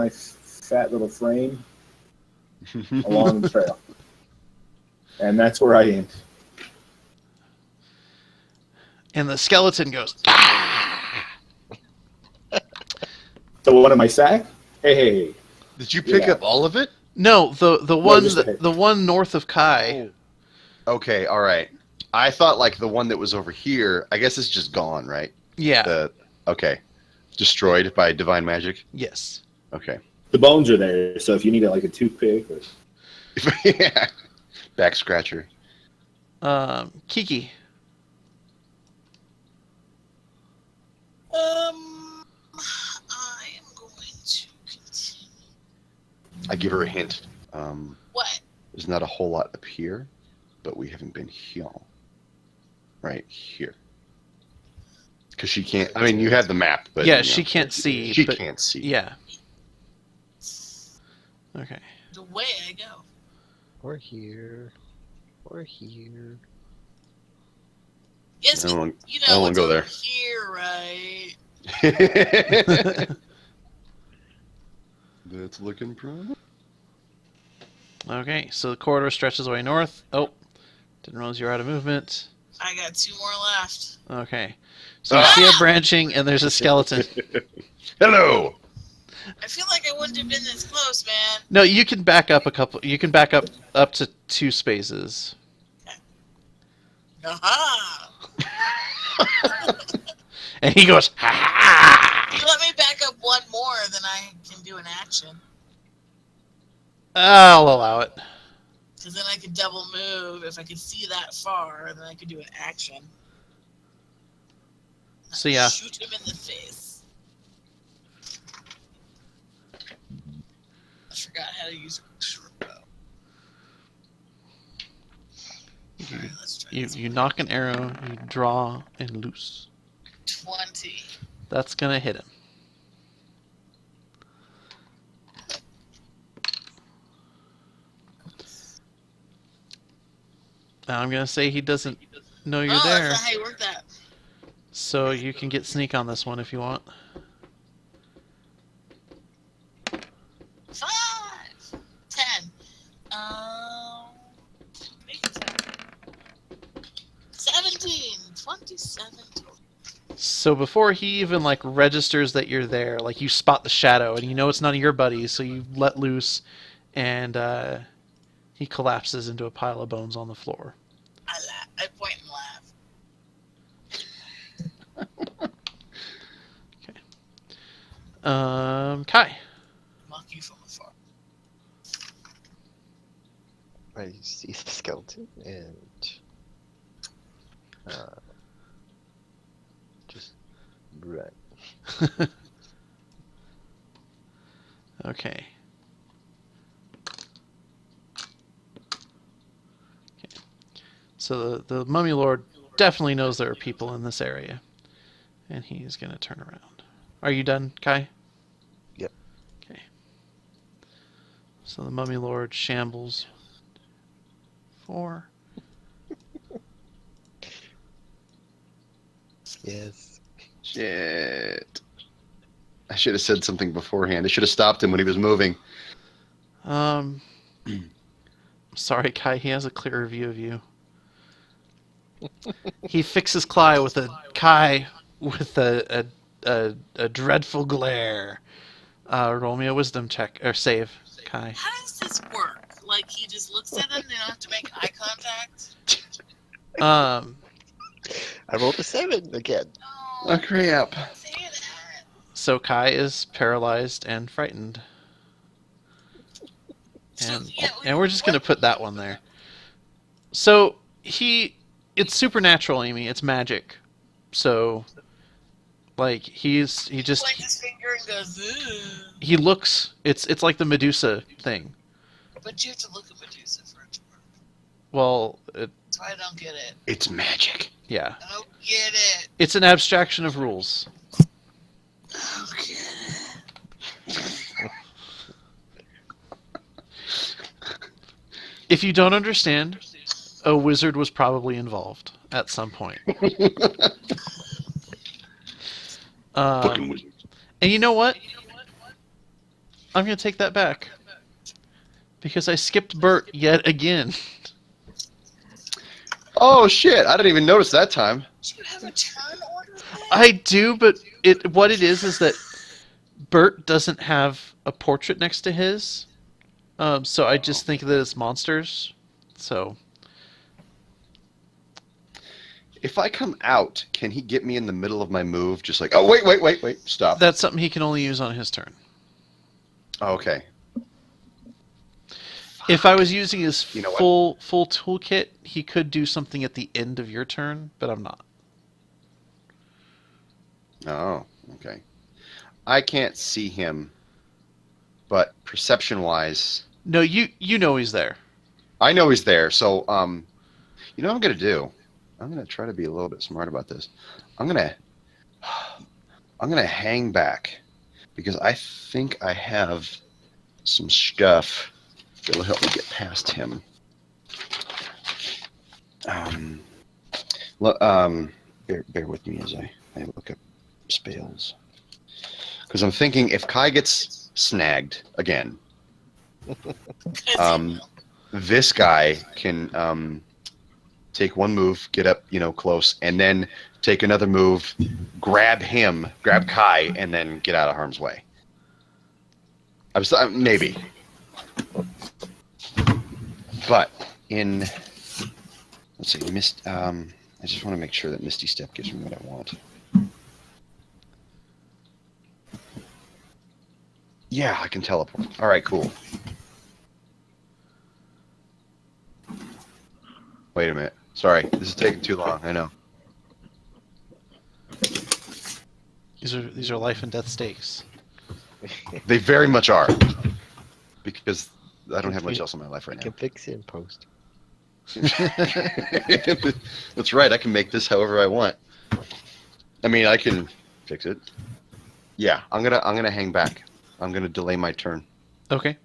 fat little frame along the trail. And that's where I end. and the skeleton goes, So what am I sack? Hey. Did you pick Yeah. up all of it? no, the one just a hit. the one north of Kai. Okay, all right. I thought like the one that was over here. I guess it's just gone, right? Yeah. Okay. Destroyed by divine magic. Yes. Okay. The bones are there, so if you need like a toothpick or Yeah. Back scratcher. Kiki. I am going to continue. I give her a hint. What? There's not a whole lot up here, but we haven't been here. Right here. Because she can't. I mean, you have the map, but yeah, you she know, can't see. She but, can't see. Yeah. Okay. The way I go. Or here. Or here. Yes, I don't want, you I don't know want what's to go over there. here, right? That's looking promising. Okay, so the corridor stretches away north. Oh, didn't realize you were out of movement. I got 2 more left. Okay. So you see a branching, and there's a skeleton. Hello. I feel like I wouldn't have been this close, man. No, you can back up a couple. You can back up to 2 spaces. Aha! And he goes, ha ha! You let me back up 1 more, then I can do an action. I'll allow it. Because then I could double move. If I could see that far, then I could do an action. So yeah. Shoot him in the face. I forgot how to use a short bow. Alright, let's try this. You knock an arrow, you draw and loose. 20. That's gonna hit him. Now I'm gonna say he doesn't know you're Oh, there, that's not how you work that. so you can get sneak on this one if you want. 5! 10. Make it 10. 17. 27 total. So before he even like registers that you're there, like you spot the shadow and you know it's none of your buddies, so you let loose, and he collapses into a pile of bones on the floor. I laugh. I point and laugh. Kai. Mock you from afar. I see the skeleton and just run. Okay. So the Mummy Lord definitely knows there are people in this area, and he's gonna turn around. Are you done, Kai? Yep. Okay. So the Mummy Lord shambles. 4. Yes. Shit. I should have said something beforehand. I should have stopped him when he was moving. Sorry, Kai. He has a clearer view of you. He fixes Kai with a dreadful glare. Roll me a wisdom check or save, Kai. How does this work? Like, he just looks at them, they don't have to make eye contact? I rolled a 7 again. No. Oh, crap. Don't say that. So Kai is paralyzed and frightened. And we're just gonna put that one there. So it's supernatural, Amy. It's magic. So, like he Points his finger and goes, "Ugh." he looks. It's like the Medusa thing. But you have to look at Medusa for it to work. Well, That's why I don't get it. It's magic. yeah, I don't get it. it's an abstraction of rules. I don't get it. If you don't understand, a wizard was probably involved at some point. Fucking wizard. And you know what? I'm going to take that back. Because I skipped Bert yet again. Oh shit! I didn't even notice that time. Do you have a turn order thing? I do, but what it is that Bert doesn't have a portrait next to his. So I just think that it's monsters. So If I come out, can he get me in the middle of my move? Just like, oh wait, stop. that's something he can only use on his turn. Oh, okay. If I was using his You know what? full toolkit, he could do something at the end of your turn, but I'm not. Oh, okay. I can't see him, but perception-wise, No, you know he's there. I know he's there. So, you know what I'm gonna do? I'm gonna try to be a little bit smart about this. I'm gonna hang back because I think I have some stuff that'll help me get past him. Bear with me as I look up spells. Because I'm thinking if Kai gets snagged again, this guy can take one move, get up, close, and then take another move, grab Kai, and then get out of harm's way. Maybe. But let's see, I just want to make sure that Misty Step gives me what I want. Yeah, I can teleport. All right, cool. Wait a minute. Sorry, this is taking too long. I know. These are life and death stakes. They very much are. Because I don't have much else in my life right You now. can fix it in post. That's right. I can make this however I want. I mean, I can fix it. Yeah, I'm gonna hang back. I'm gonna delay my turn Okay.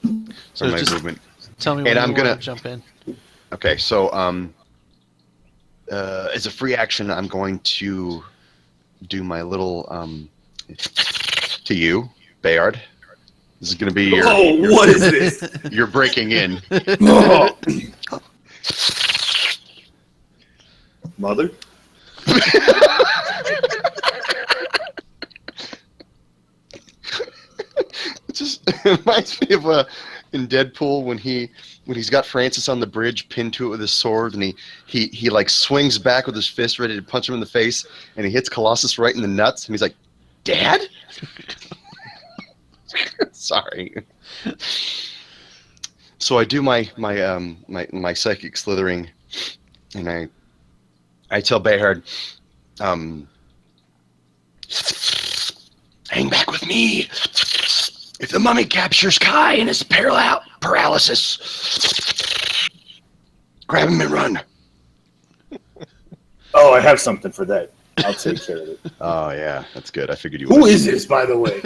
for So my just movement. tell me And when I'm you gonna- want to jump in. Okay, so as a free action, I'm going to do my little to you, Bayard. This is gonna be your what is this? you're breaking in. Oh. Mother? It just reminds me of in Deadpool when he's got Francis on the bridge pinned to it with his sword, and he like swings back with his fist ready to punch him in the face, and he hits Colossus right in the nuts, and he's like, "Dad." Sorry. So I do my psychic slithering, and I tell Bayard, hang back with me. If the mummy captures Kai in his paralysis, grab him and run. Oh, I have something for that. I'll take care of it. Oh yeah, that's good. I figured you Who would. is this, by the way?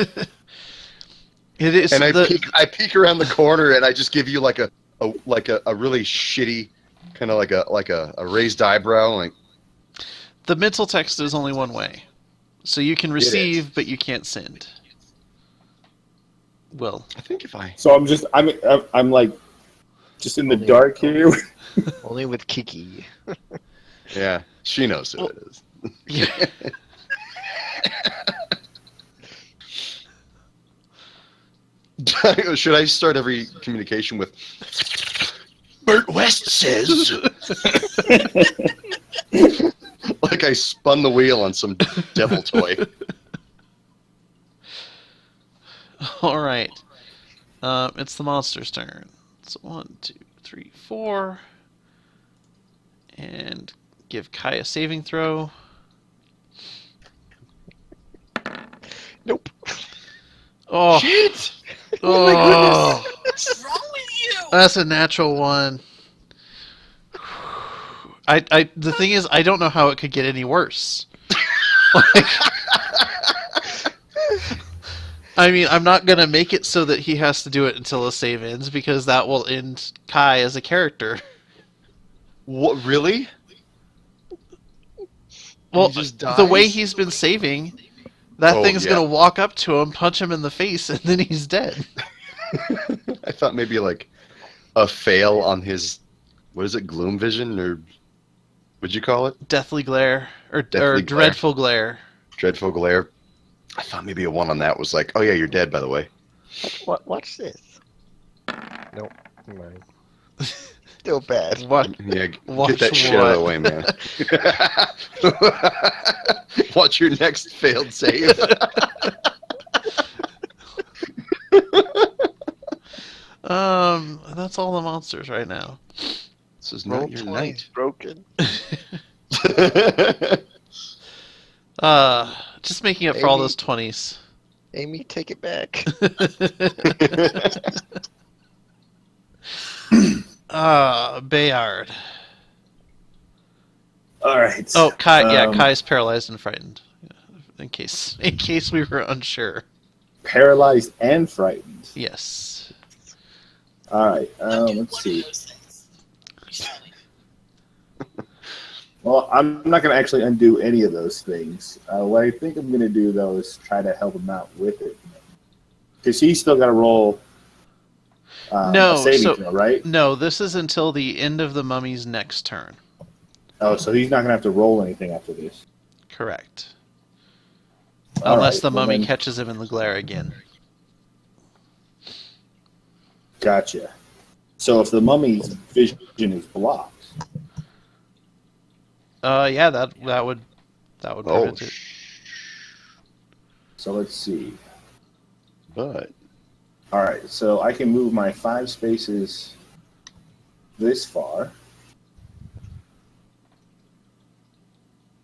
It is And I the, peek around the corner, and I just give you like a really shitty kind of like a raised eyebrow, like. the mental text is only one way, so you can receive, but you can't send. Will. I think if I. So I'm like just in the dark here. Only with Kiki. Yeah, she knows who it is. Yeah. Should I start every communication with Bert West says? Like I spun the wheel on some devil toy. All right. It's the monster's turn. So 1, 2, 3, 4, and give Kai a saving throw. Nope. Oh, Shit! oh, What's wrong with you? that's a natural one. The thing is, I don't know how it could get any worse. Like, I mean, I'm not gonna make it so that he has to do it until a save ends, because that will end Kai as a character. What, really? Well, just the way dies? he's been saving, that Oh, thing's yeah. gonna walk up to him, punch him in the face, and then he's dead. I thought maybe like a fail on his, what is it, gloom vision, or what'd you call it? Deathly glare or Deathly glare. dreadful glare. Dreadful glare. I thought maybe a one on that was like, oh yeah, you're dead, by the way. Watch this. Nope. Never mind. Still bad. What? Yeah, Watch get that shit out of the what? way, man. Watch your next failed save. That's all the monsters right now. This is Roll not your 20's night. broken. Just making up for all Maybe. those 20s. Amy, take it back. Bayard. All right. Oh, Kai. Yeah, Um, Kai's paralyzed and frightened. In case we were unsure. Paralyzed and frightened. Yes. All right. Undo Let's one see. of those things. Usually. Well, I'm not going to actually undo any of those things. What I think I'm going to do, though, is try to help him out with it. Because he's still got to roll No, a saving so- throw, right? No, this is until the end of the mummy's next turn. Oh, so he's not going to have to roll anything after this. Correct. All Unless right, the well mummy then- catches him in the glare again. Gotcha. So if the mummy's vision is blocked, Yeah, that would Oh, prevent it. so let's see. but All right, so I can move my 5 spaces this far.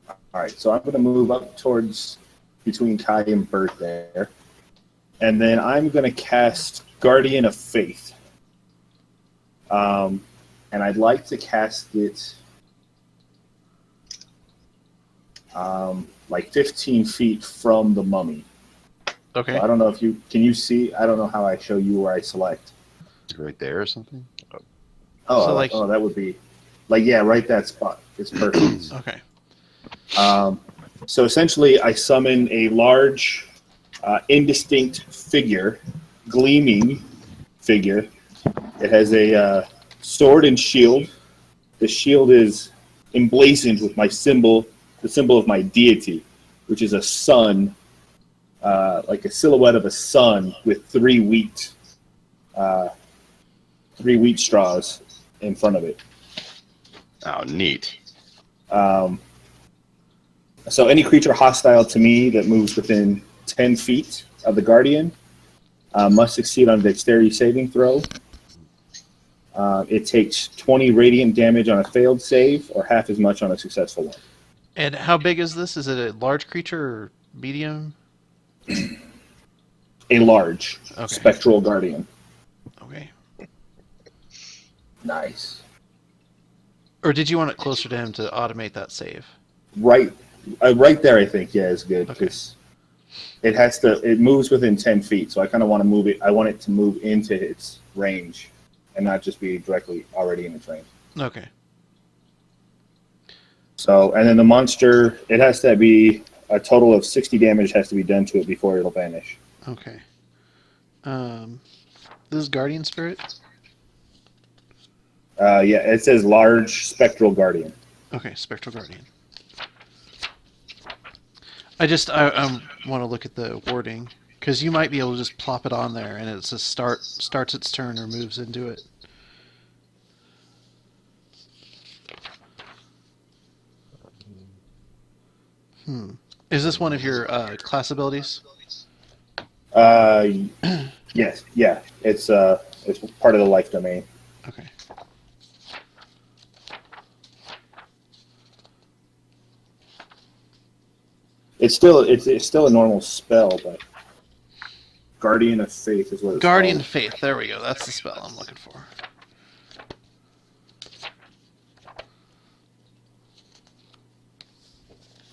All right, so I'm going to move up towards between Kai and Bert there. And then I'm going to cast Guardian of Faith. And I'd like to cast it like 15 feet from the mummy. Okay. So I don't know if you can see. I don't know how I show you where I select. right there or something. Oh, So, like- oh, that would be like right that spot. It's perfect. Okay. So essentially, I summon a large, indistinct figure, gleaming figure. It has a sword and shield. The shield is emblazoned with my symbol, the symbol of my deity, which is a sun, like a silhouette of a sun with 3 wheat straws in front of it. Oh, neat. So any creature hostile to me that moves within 10 feet of the Guardian must succeed on a dexterity saving throw. It takes 20 radiant damage on a failed save, or half as much on a successful one. And how big is this? Is it a large creature or medium? A large Okay. spectral Guardian. Okay. Nice. Or did you want it closer to him to automate that save? Right there, I think, yeah, is good, Okay. because it moves within 10 feet, so I kind of want to move it. I want it to move into its range and not just be directly already in its range. Okay. So, and then the monster, it has to be a total of 60 damage has to be done to it before it'll vanish. Okay. This is Guardian Spirit? Yeah, it says large spectral Guardian. Okay, Spectral Guardian. I want to look at the wording, because you might be able to just plop it on there and it says starts its turn or moves into it. Is this one of your class abilities? Yes, yeah, it's part of the life domain. Okay. It's still a normal spell, but Guardian of Faith is what it's Guardian called. Faith. There we go. That's the spell I'm looking for.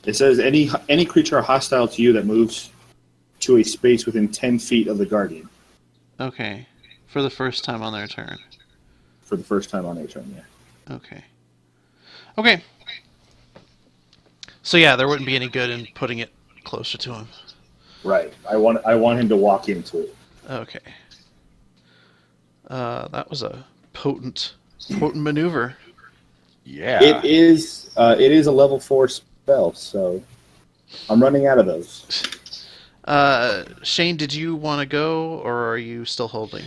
It says any creature hostile to you that moves to a space within 10 feet of the Guardian Okay. For the first time on their turn. for the first time on a turn. Yeah. Okay. Okay. So yeah, there wouldn't be any good in putting it closer to him. Right. I want him to walk into it. Okay. That was a potent maneuver. Yeah. It is a level 4 spell, so I'm running out of those. Shane, did you want to go, or are you still holding?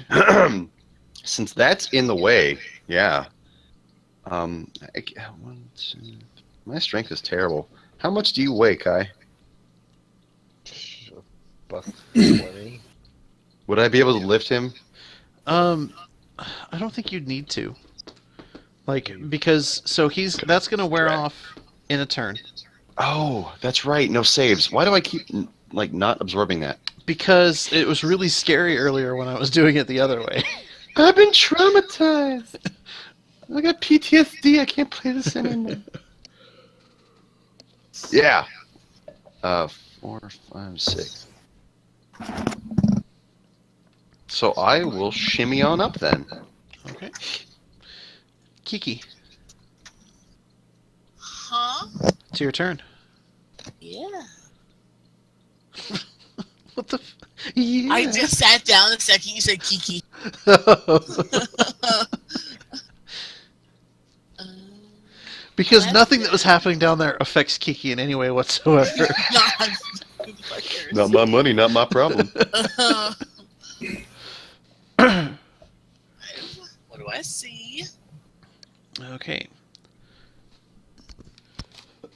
Since that's in the way, yeah. My strength is terrible. How much do you weigh, Kai? Buck 20. Would I be able to lift him? I don't think you'd need to. Because that's gonna wear off in a turn. Oh, that's right. No saves. Why do I keep not absorbing that? Because it was really scary earlier when I was doing it the other way. I've been traumatized. I got PTSD. I can't play this anymore. Yeah. 4, 5, 6. So I will shimmy on up then. Okay. Kiki, Huh? it's your turn. Yeah. What the? Yeah. I just sat down the second you said Kiki. Because That's nothing that was good. happening down there affects Kiki in any way whatsoever. Not my money, not my problem. What do I see? Okay.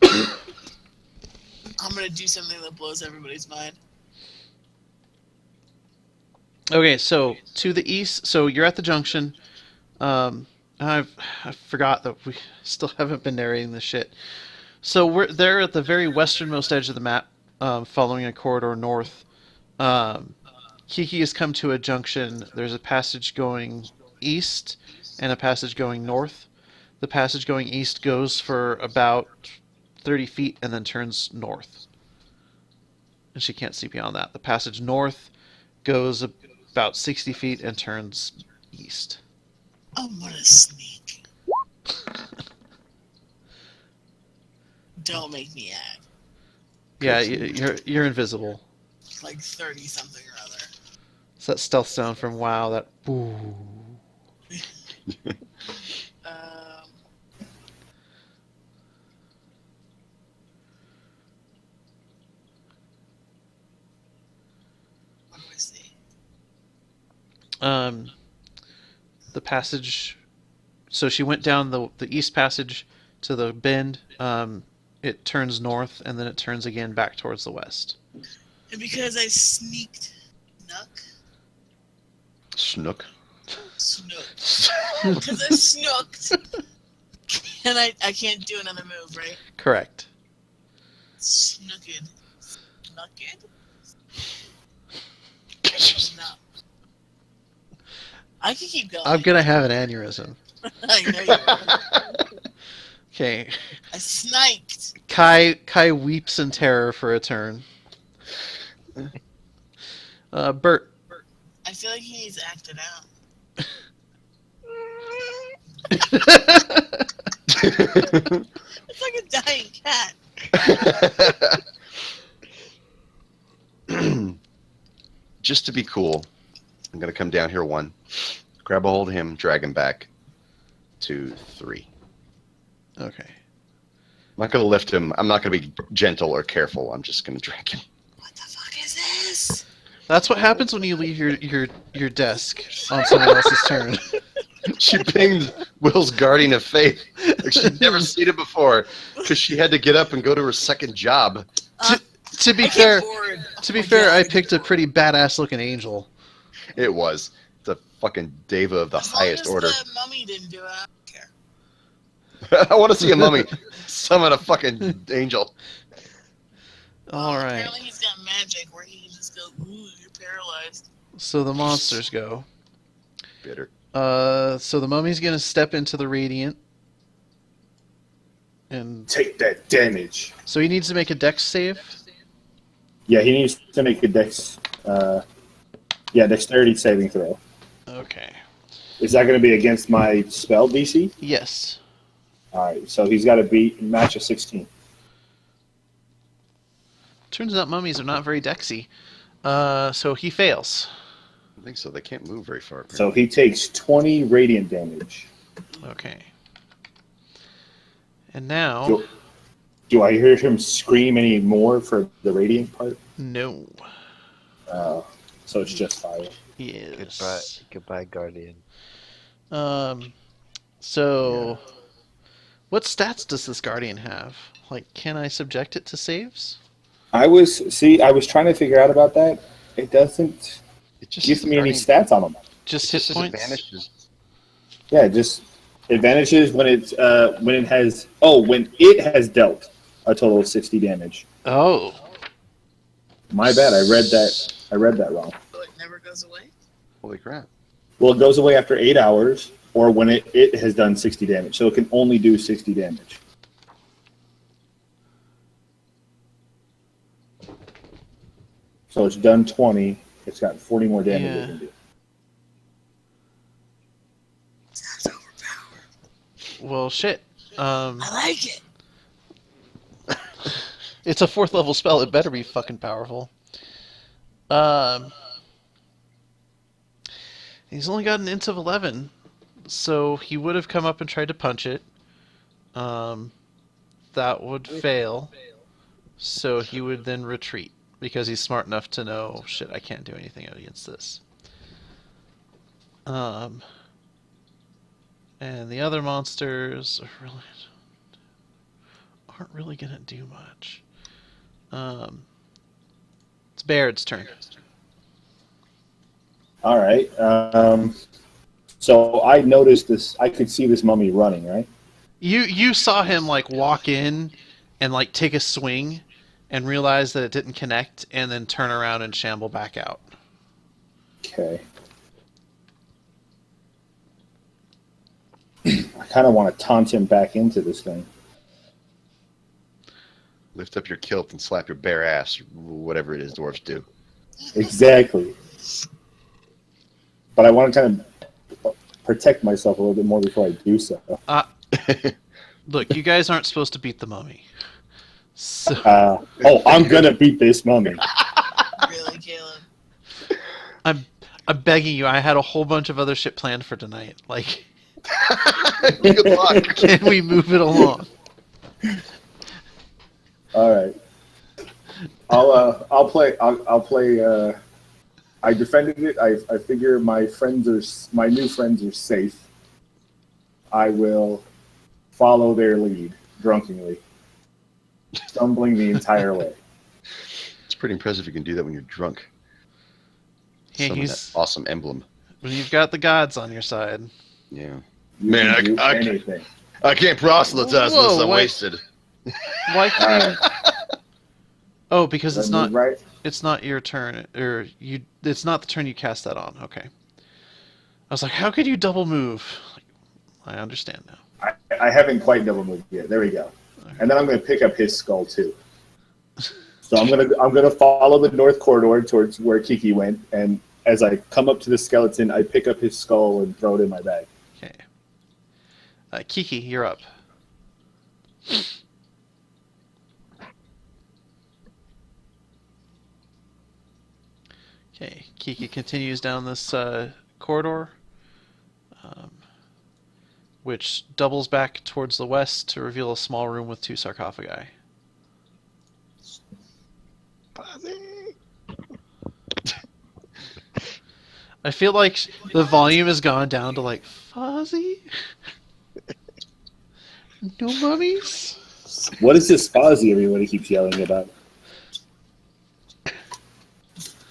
I'm gonna do something that blows everybody's mind. Okay, so to the east, so you're at the junction. I forgot that we still haven't been narrating this shit. So we're there at the very westernmost edge of the map, following a corridor north. Kiki has come to a junction. There's a passage going east and a passage going north. The passage going east goes for about 30 feet and then turns north. And she can't see beyond that. The passage north goes about 60 feet and turns east. I'm gonna sneak. Don't make me act. Yeah, you're invisible. Like 30 something or other. It's that stealth sound from WoW. That boo. What do I see? The passage. So she went down the east passage to the bend. It turns north and then it turns again back towards the west. And because I sneaked, Snook. snooked. Because I snooked. And I can't do another move, right? Correct. Snooked. Snooked? No. I can keep going. I'm gonna have an aneurysm. I know you are. Okay. I sniped. Kai weeps in terror for a turn. Bert. I feel like he needs to act it out. It's like a dying cat. Just to be cool, I'm gonna come down here 1, grab a hold of him, drag him back. 2, 3. Okay. I'm not gonna lift him. I'm not gonna be gentle or careful. I'm just gonna drag him. What the fuck is this? That's what happens when you leave your desk on someone else's turn. She pinged Will's Guardian of Faith. Like she'd never seen it before because she had to get up and go to her second job. To be I get fair, bored. to be Oh my fair, I God. picked a pretty badass looking angel. It was the fucking Deva of the As long highest as order. the mummy didn't do it, I don't care. I want to see a mummy summon a fucking angel. All right. Apparently he's got magic where he can just go, ooh, you're paralyzed. So the monsters go. Bitter. So the mummy's gonna step into the radiant, and Take that damage. so he needs to make a dex save. Yeah, he needs to make a dexterity saving throw. Okay. Is that going to be against my spell DC? Yes. All right, so he's got to match a 16. Turns out mummies are not very dexy. So he fails. I think so. They can't move very far. So he takes 20 radiant damage. Okay. And now, Do, do I hear him scream any more for the radiant part? no. So it's just fire. Yes. Goodbye, Guardian. So, what stats does this guardian have? Like, can I subject it to saves? I was trying to figure out about that. It doesn't It just give me any starting- stats on him. Just It hit just says points. advantages. Yeah, just advantages when it has dealt a total of 60 damage. Oh, My bad. I read that wrong. So it never goes away? Holy crap. Well, it goes away after 8 hours. or when it has done 60 damage. So it can only do 60 damage. So it's done 20. It's got 40 more damage it can do. That's overpowered. Well, shit. I like it. It's a 4th level spell. It better be fucking powerful. He's only got an int of 11, so he would have come up and tried to punch it. That would fail. So he would then retreat, because he's smart enough to know, shit, I can't do anything against this. And the other monsters aren't really gonna do much. It's Baird's turn. All right. So I noticed this. I could see this mummy running, right? You saw him like walk in and like take a swing and realize that it didn't connect and then turn around and shamble back out. Okay. I kind of want to taunt him back into this thing. Lift up your kilt and slap your bare ass, whatever it is dwarves do. Exactly. But I want to kind of protect myself a little bit more before I do so. Look, you guys aren't supposed to beat the mummy. So I'm going to beat this mummy. Really, Caleb? I'm begging you. I had a whole bunch of other shit planned for tonight. Like, Good luck. can we move it along? All right. I'll play. I defended it. I figure my new friends are safe. I will follow their lead drunkenly, stumbling the entire way. It's pretty impressive you can do that when you're drunk. Yeah, Some of that awesome emblem. When you've got the gods on your side. Yeah. You Man, can do I anything. I can't proselytize Whoa, unless I'm what? wasted. Why can you? Oh, because it's Let me not. right. It's not your turn, or you. It's not the turn you cast that on. Okay. I was like, how could you double move? I understand now. I haven't quite double moved yet. There we go. And then I'm going to pick up his skull too. So I'm gonna follow the north corridor towards where Kiki went, and as I come up to the skeleton, I pick up his skull and throw it in my bag. Okay. Kiki, you're up. Okay, Kiki continues down this corridor, which doubles back towards the west to reveal a small room with 2 sarcophagi. I feel like the volume has gone down to like, Fuzzy? No mummies? What is this Fozzie everybody keeps yelling about?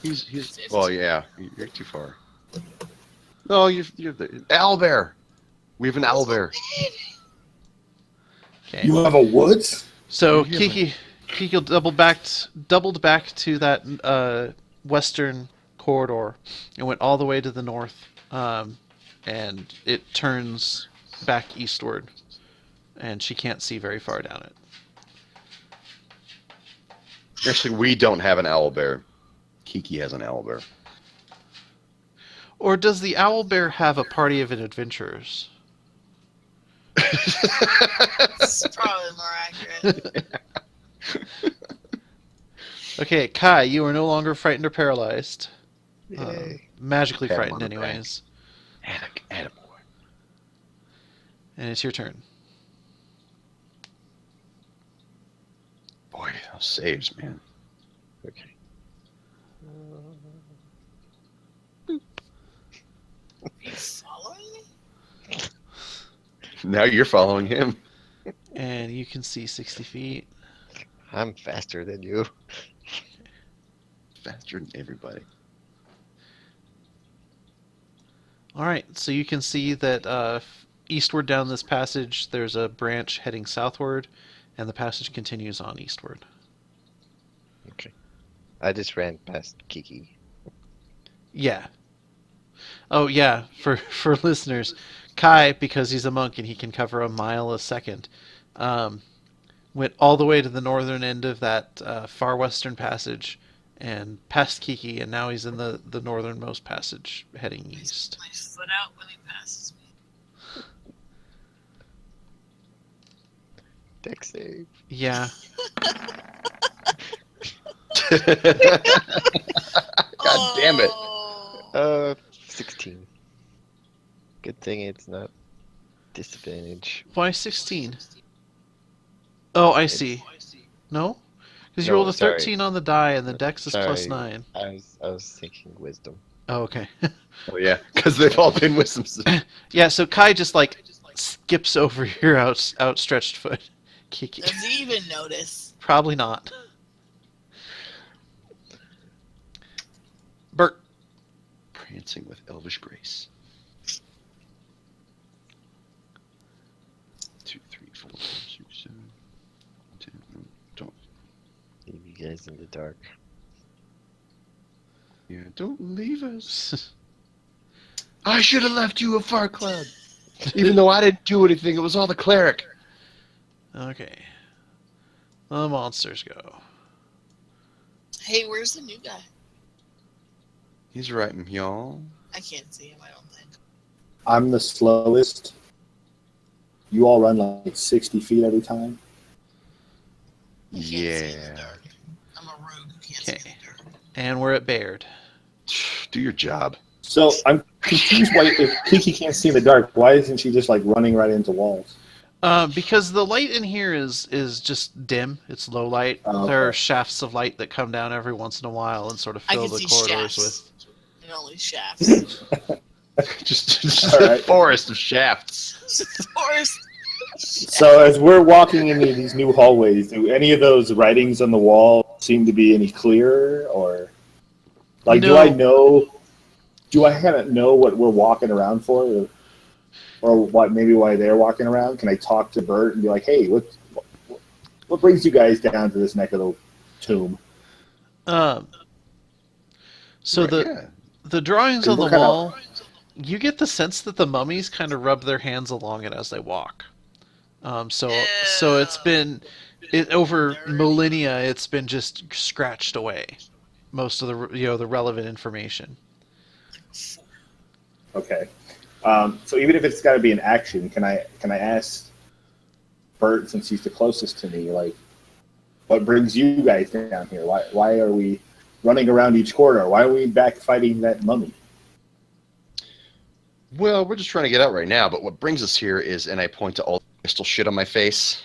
He's. Well, yeah, you're too far. No, you're the owlbear. We have an owlbear. Okay. You have a woods? So Yeah, Kiki doubled back to that western corridor and went all the way to the north, and it turns back eastward, and she can't see very far down it. Actually, we don't have an owlbear. Kiki has an owlbear. Or does the owlbear have a party of adventurers? It's probably more accurate. Okay, Kai, you are no longer frightened or paralyzed. Yay. Magically Pat him frightened, on the back. anyways. Attaboy. And it's your turn. Boy, those saves, man. Okay. Are you following me? Now you're following him. And you can see 60 feet. I'm faster than you. Faster than everybody. Alright, so you can see that eastward down this passage, there's a branch heading southward, and the passage continues on eastward. Okay. I just ran past Kiki. Yeah. Oh, yeah, for listeners, Kai, because he's a monk and he can cover a mile a second, went all the way to the northern end of that far western passage and past Kiki, and now he's in the northernmost passage heading east. My foot out when he passes me. Deck save. Yeah. God damn it. Oh. 16. Good thing it's not disadvantage. Why 16? Oh, I see. No? Because you No, rolled a sorry. 13 on the die and the dex is plus Sorry. 9. I was thinking wisdom. Oh, okay. Oh yeah, because they've all been wisdom. Yeah, so Kai just like skips over your outstretched foot. Kiki. Does he even notice? Probably not. Bert. Prancing with elvish grace. 2, 3, 4, 5, 6, 7, 10. Don't. Leave you guys in the dark. Yeah, don't leave us. I should have left you a far cloud. Even though I didn't do anything, it was all the cleric. Okay. The monsters go. Hey, where's the new guy? He's right, y'all. I can't see him, I don't think. I'm the slowest. You all run like 60 feet every time. I can't see in the Yeah. dark. I'm a rogue who can't see in Okay. the dark. And we're at Baird. Do your job. So I'm confused why if Kiki can't see in the dark, why isn't she just like running right into walls? Because the light in here is just dim. It's low light. Oh, There are okay. shafts of light that come down every once in a while and sort of I fill can the see corridors shafts. with. And only shafts. Just All a right. forest of shafts. Forest. So as we're walking into these new hallways, do any of those writings on the wall seem to be any clearer, or like No. do I kind of know what we're walking around for, or what maybe why they're walking around? Can I talk to Bert and be like, hey, what brings you guys down to this neck of the tomb? So Right, yeah. the drawings on the What kind of- wall, you get the sense that the mummies kind of rub their hands along it as they walk. So it's been over millennia. It's been just scratched away. Most of the relevant information. Okay. So even if it's got to be an action, can I ask Bert, since he's the closest to me, like, what brings you guys down here? Why are we running around each corridor? Why are we back fighting that mummy? Well, we're just trying to get out right now, but what brings us here is, and I point to all the crystal shit on my face.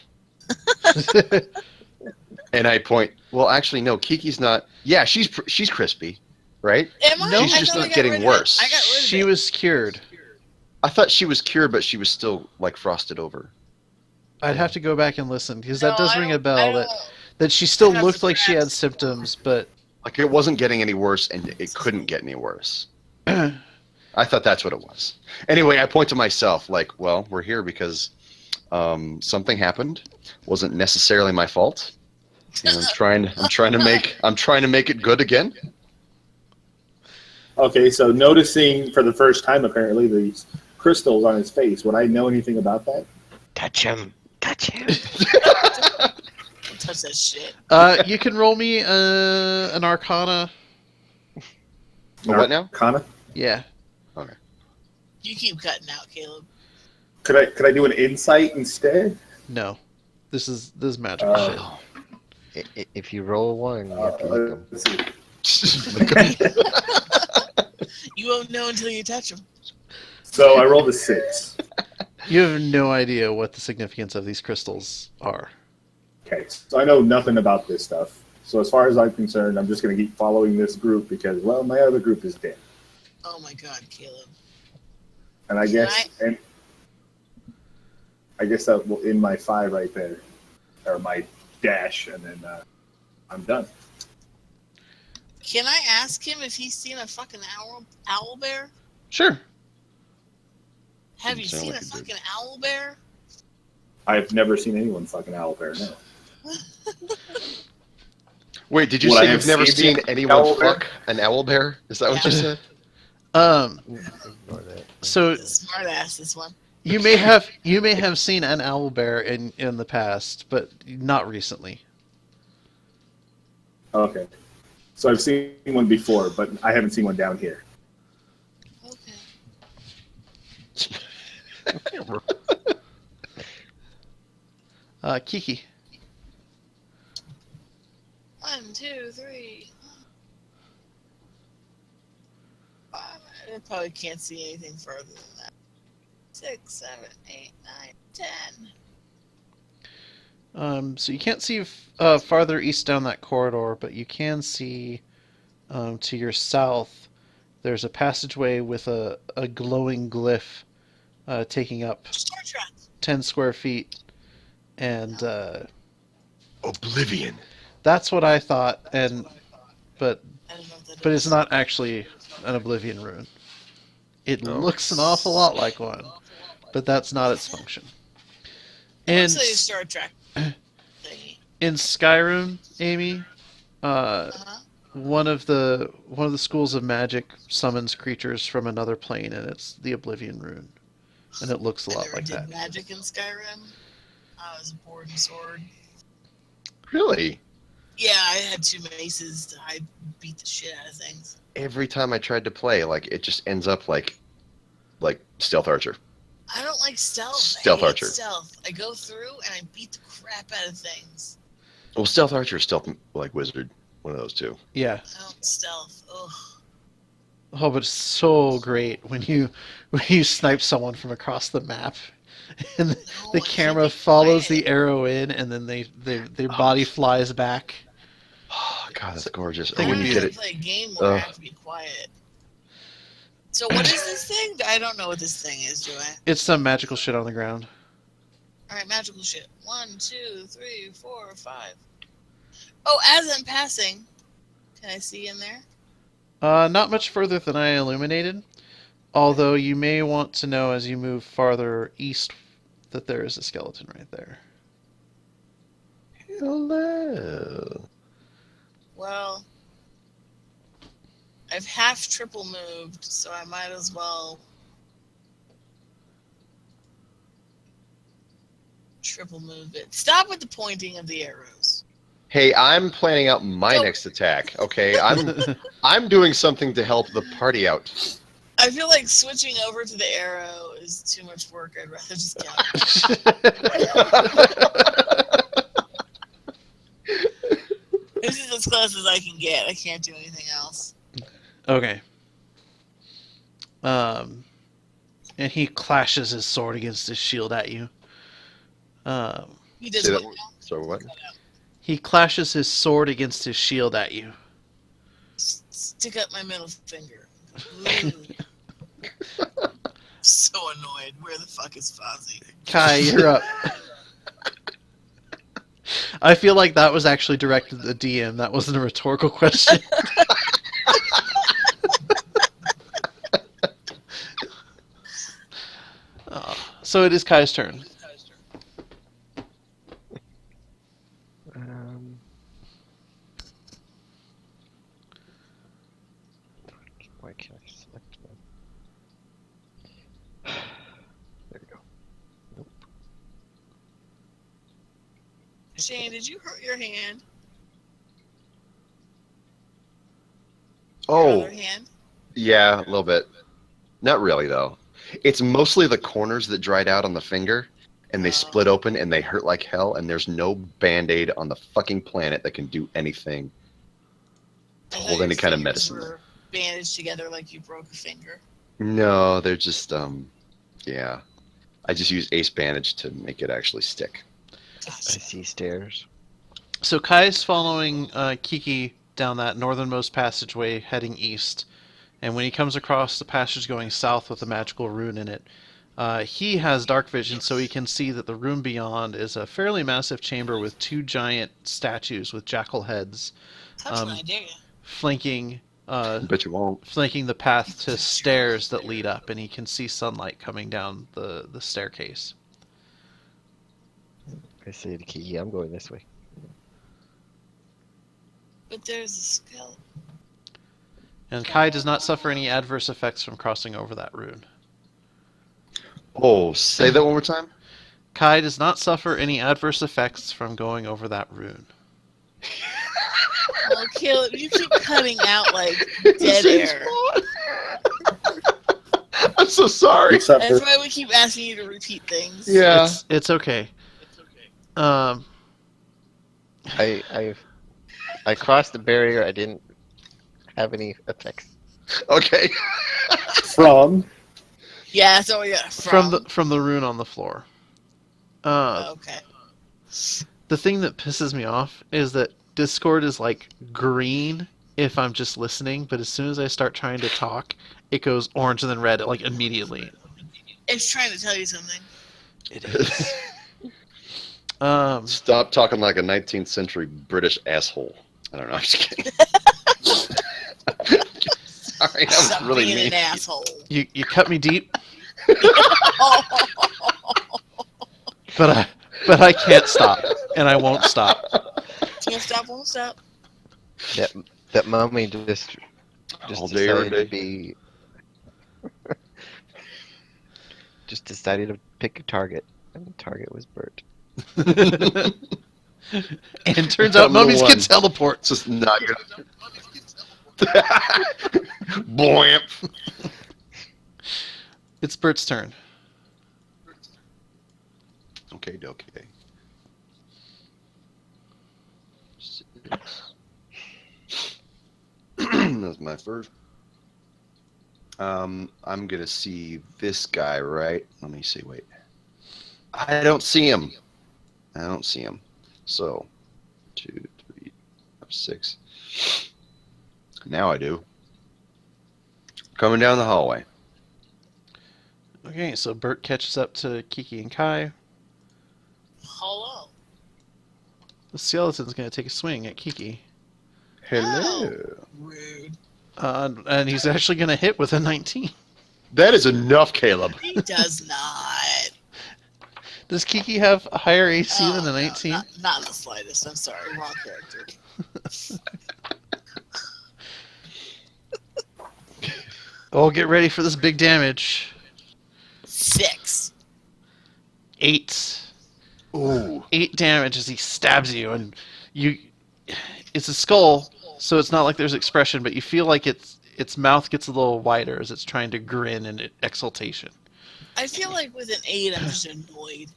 And I point, well, actually, no, Kiki's not. Yeah, she's crispy, right? Am I? No, she's I just thought I not got getting rid of it. worse. I got rid of She it. was cured. I thought she was cured, but she was still, like, frosted over. I'd have to go back and listen because No, that does I ring a don't- bell I that, don't- that she still I have looked to like she grab had symptoms, but Like, it wasn't getting any worse, and it couldn't get any worse. I thought that's what it was. Anyway, I point to myself, like, well, we're here because something happened. Wasn't necessarily my fault. And I'm trying to make it good again. Okay, so noticing for the first time apparently these crystals on his face, would I know anything about that? Touch him. Touch him. Don't touch that shit. you can roll me an Arcana. What now? Arcana? Yeah. You keep cutting out, Caleb. Could I do an insight instead? No. This is magical shit. Oh. If you roll a 1, you have to lick him. Let's see. You won't know until you touch them. So I rolled a 6. You have no idea what the significance of these crystals are. Okay, so I know nothing about this stuff. So as far as I'm concerned, I'm just going to keep following this group because, well, my other group is dead. Oh my god, Caleb. And I guess that will end my 5 right there, or my dash, and then I'm done. Can I ask him if he's seen a fucking owl bear? Sure. Have you Doesn't sound seen like a it, dude. fucking owl bear? I've never seen anyone fucking owlbear. No. Wait, did you Would I say have you've never seen seen the anyone owlbear? fuck an owl bear? Is that what you Yeah. said? Ignore that. So Smart ass, this one. you may have seen an owl bear in the past, but not recently. Okay. So I've seen one before, but I haven't seen one down here. Okay. Kiki. 1, 2, 3. 5. I probably can't see anything further than that. 6, 7, 8, 9, 10. So you can't see farther east down that corridor, but you can see to your south. There's a passageway with a glowing glyph taking up Star Trek. 10 square feet, and Oblivion. that's what I thought. But I don't know what that but is. it's not actually an Oblivion rune. It No. looks an awful lot like one, but that's not its function. It And looks like a Star Trek thingy. in Skyrim, Amy, Uh-huh. one of the schools of magic summons creatures from another plane, and it's the Oblivion rune, and it looks a I lot never like did that. magic in Skyrim. I was a board and sword. Really? Yeah, I had 2 maces. I beat the shit out of things. Every time I tried to play, like it just ends up like stealth archer. I don't like stealth. Stealth I hate archer. Stealth. I go through and I beat the crap out of things. Well, stealth archer, stealth like wizard, one of those two. Yeah. I don't stealth. Ugh. Oh, but it's so great when you snipe someone from across the map, and No, the I camera can't be follows quiet. the arrow in, and then their body flies back. Oh, God, that's gorgeous. Thing Or when would you be get I it, play a game where I Ugh. have to be quiet. So what is this thing? I don't know what this thing is, do I? It's some magical shit on the ground. Alright, magical shit. 1, 2, 3, 4, 5. Oh, as I'm passing, can I see in there? Not much further than I illuminated, although you may want to know as you move farther east that there is a skeleton right there. hello. Well, I've half triple moved, so I might as well triple move it. Stop with the pointing of the arrows. Hey, I'm planning out my Go. next attack. Okay, I'm doing something to help the party out. I feel like switching over to the arrow is too much work. I'd rather just count. This is as close as I can get. I can't do anything else. Okay. And he clashes his sword against his shield at you. He does Say what that- now? So what? He clashes his sword against his shield at you. Stick up my middle finger. Ooh. So annoyed. Where the fuck is Fozzie? Kai, you're up. I feel like that was actually directed at the DM. That wasn't a rhetorical question. So it is Kai's turn. Why can't I select one? There we go. Nope. Shane, did you hurt your hand? Your Oh, other hand? yeah, a little bit. Not really though. It's mostly the corners that dried out on the finger, and they split open, and they hurt like hell. And there's no Band-Aid on the fucking planet that can do anything to I thought hold your any kind of fingers medicine. were bandaged together like you broke a finger. No, they're just yeah. I just use Ace Bandage to make it actually stick. I Gosh. see stairs. So Kai's following Kiki down that northernmost passageway heading east. And when he comes across the passage going south with a magical rune in it, he has dark vision, so he can see that the room beyond is a fairly massive chamber with 2 giant statues with jackal heads Touch me, I dare you. flanking Bet you won't. the path to stairs that lead up, and he can see sunlight coming down the staircase. I say to Kiki, I'm going this way. But there's a skeleton. And Kai does not suffer any adverse effects from crossing over that rune. Oh, say that one more time. Kai does not suffer any adverse effects from going over that rune. Oh, Caleb, you keep cutting out like dead air. I'm so sorry. What's up, That's why we keep asking you to repeat things. Yeah. It's okay. Um, I crossed the barrier. I didn't have any effects. Okay. From Yeah, so we got from the rune on the floor. Okay. The thing that pisses me off is that Discord is like green if I'm just listening, but as soon as I start trying to talk, it goes orange and then red like immediately. It's trying to tell you something. It is. Stop talking like a 19th century British asshole. I don't know. I'm just kidding. Sorry, that was Stop really being mean. an asshole. you cut me deep, but I can't stop, and I won't stop. Can't stop, won't stop. That mummy just All day, every decided to day. be. Just decided to pick a target, and the target was Bert. And turns out I'm the mummies can one. teleport. It's just not good. Blamp. It's Bert's turn. Okay, okay. That's my first. I'm gonna see this guy, right? Let me see. Wait, I don't see him. I don't see him. So, 2, 3, 5, 6. Now I do. Coming down the hallway. Okay, so Bert catches up to Kiki and Kai. Hello. The skeleton's going to take a swing at Kiki. Hello. Rude. And he's actually going to hit with a 19. That is enough, Caleb. He does not. Does Kiki have a higher AC Oh, than a no, 19? not in the slightest. I'm sorry. Wrong character. Oh, get ready for this big damage. 6. 8. Ooh. 8 damage as he stabs you, and you. It's a skull, so it's not like there's expression, but you feel like its mouth gets a little wider as it's trying to grin in exultation. I feel like with an 8, I'm just annoyed.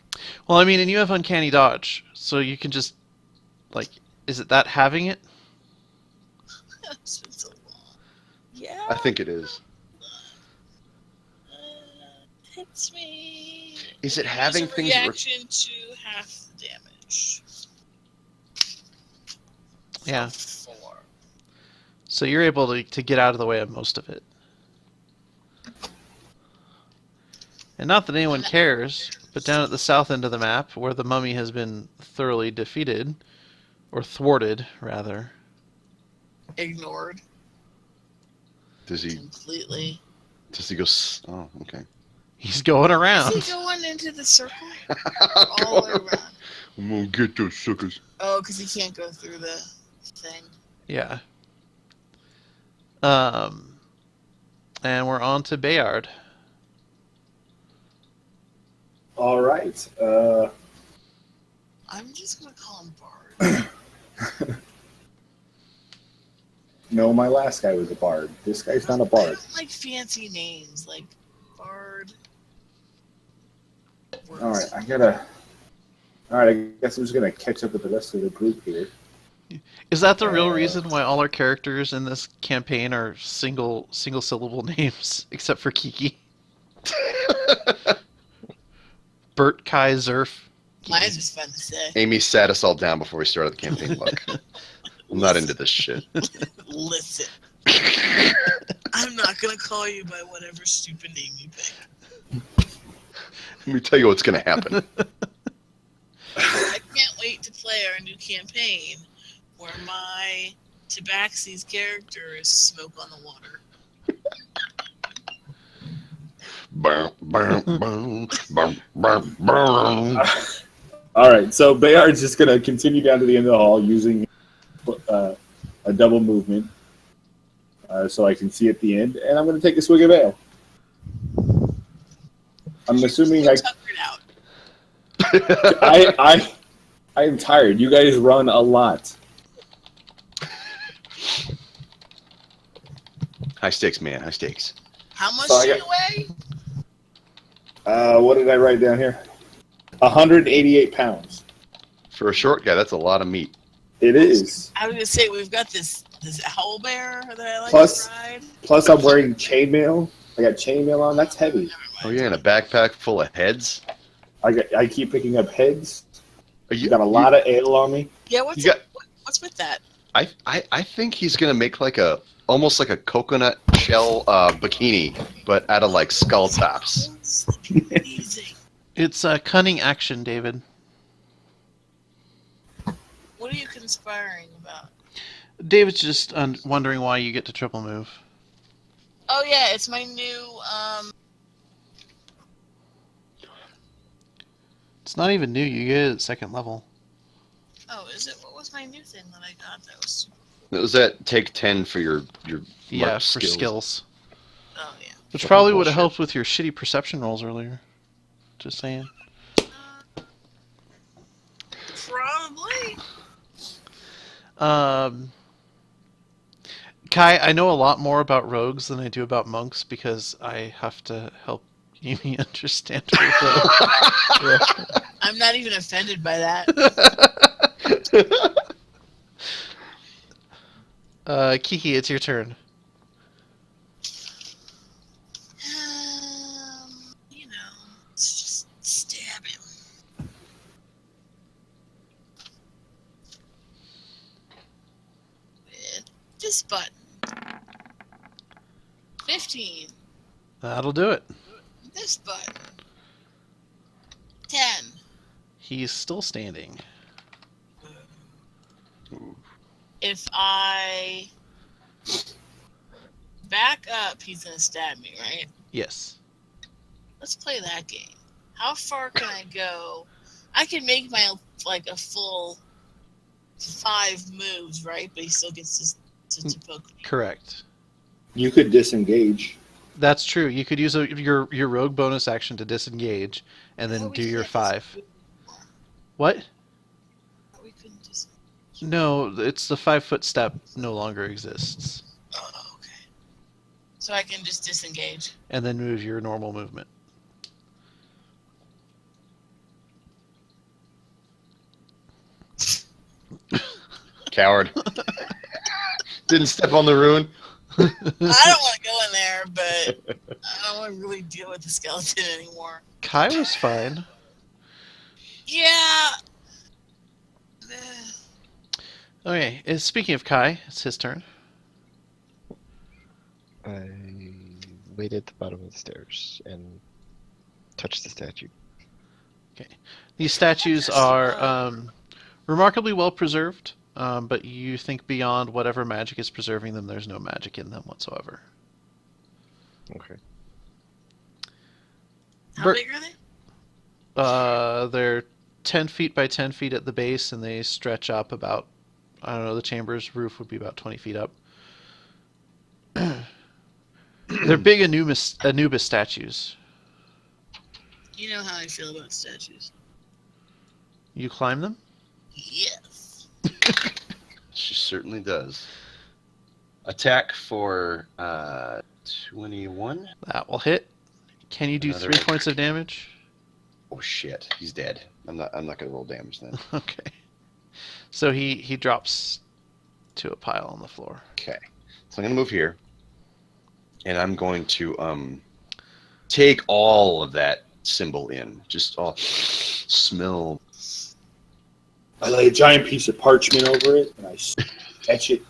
Well, I mean, and you have uncanny dodge, so you can just like, is it that having it? It's been so long. Yeah. I think it is. Hits me. Is it Use having a things? reaction to half the damage. Yeah. 4. So you're able to get out of the way of most of it. And not that anyone cares, but down at the south end of the map, where the mummy has been thoroughly defeated, or thwarted, rather. Ignored Does he? completely. Does he go? Oh, okay. He's going around. Is he going into the circle? All the way around. I'm gonna get those suckers. Oh, because he can't go through the thing. Yeah. And we're on to Bayard. all right. I'm just going to call him Bard. No, my last guy was a bard. This guy's not a I bard. don't like fancy names like Bard. Works. All right, All right, I guess I'm just gonna catch up with the rest of the group here. Is that the real reason why all our characters in this campaign are single syllable names, except for Kiki? Bert, Kai, Zerf. Mine's just fun to say. Amy sat us all down before we started the campaign. Look, I'm not into this shit. Listen. I'm not going to call you by whatever stupid name you pick. Let me tell you what's gonna happen. I can't wait to play our new campaign where my Tabaxi's character is Smoke on the Water. Bum, bum, bum, bum, bum, bum. All right, so Bayard's just gonna continue down to the end of the hall using a double movement. so I can see at the end, and I'm going to take a swig of ale. I'm assuming You're tuckered out. I am tired. You guys run a lot. High stakes, man. High stakes. How much So I do you weigh? What did I write down here? 188 pounds. For a short guy, that's a lot of meat. It is. I was gonna say we've got this owl bear that I like Plus- to ride. Plus, I'm wearing chainmail. I got chainmail on. That's heavy. Oh, yeah, and a backpack full of heads. I keep picking up heads. Are You got a lot of ale on me. Yeah, what's You got- what's with that? I think he's gonna make like almost like a coconut shell bikini, but out of like skull tops. Easy. It's a cunning action, David. What are you conspiring about? David's just wondering why you get to triple move. Oh yeah, it's my new It's not even new. You get it at second level. Oh, is it? What was my new thing that I got that was super It was that take 10 for your Yeah, marked for skills. Oh yeah. Which Fucking probably would have bullshit. helped with your shitty perception rolls earlier. Just saying. Probably. Kai, I know a lot more about rogues than I do about monks because I have to help Yumi understand her rogue. I'm not even offended by that. Kiki, it's your turn. You know, let's just stab him. With this button. 15. That'll do it. This button. 10. He's still standing. If I back up, he's gonna stab me, right? Yes. Let's play that game. How far can I go? I can make my like a full 5 moves, right? But he still gets to poke me. Correct. You could disengage. That's true. You could use your rogue bonus action to disengage and then Oh, we do your can't 5. disengage anymore. What? We couldn't disengage. No, it's the 5-foot step no longer exists. Oh, okay. So I can just disengage. And then move your normal movement. Coward. Didn't step on the rune. I don't want to go in there, but I don't want to really deal with the skeleton anymore. Kai was fine. Yeah. Okay, speaking of Kai, it's his turn. I waited at the bottom of the stairs and touched the statue. These statues are remarkably well preserved, but you think beyond whatever magic is preserving them, there's no magic in them whatsoever. Okay. How Bert- big are they? They're 10 feet by 10 feet at the base, and they stretch up about, I don't know, the chamber's roof would be about 20 feet up. They're big Anubis statues. You know how I feel about statues. You climb them? Yes. She certainly does. Attack for 21. That will hit. Can you do Another 3 points of damage? Oh shit, he's dead. I'm not gonna roll damage then. Okay. So he drops to a pile on the floor. Okay. So I'm gonna move here. And I'm going to take all of that symbol in. Just all smell. I lay a giant piece of parchment over it, and I sketch it.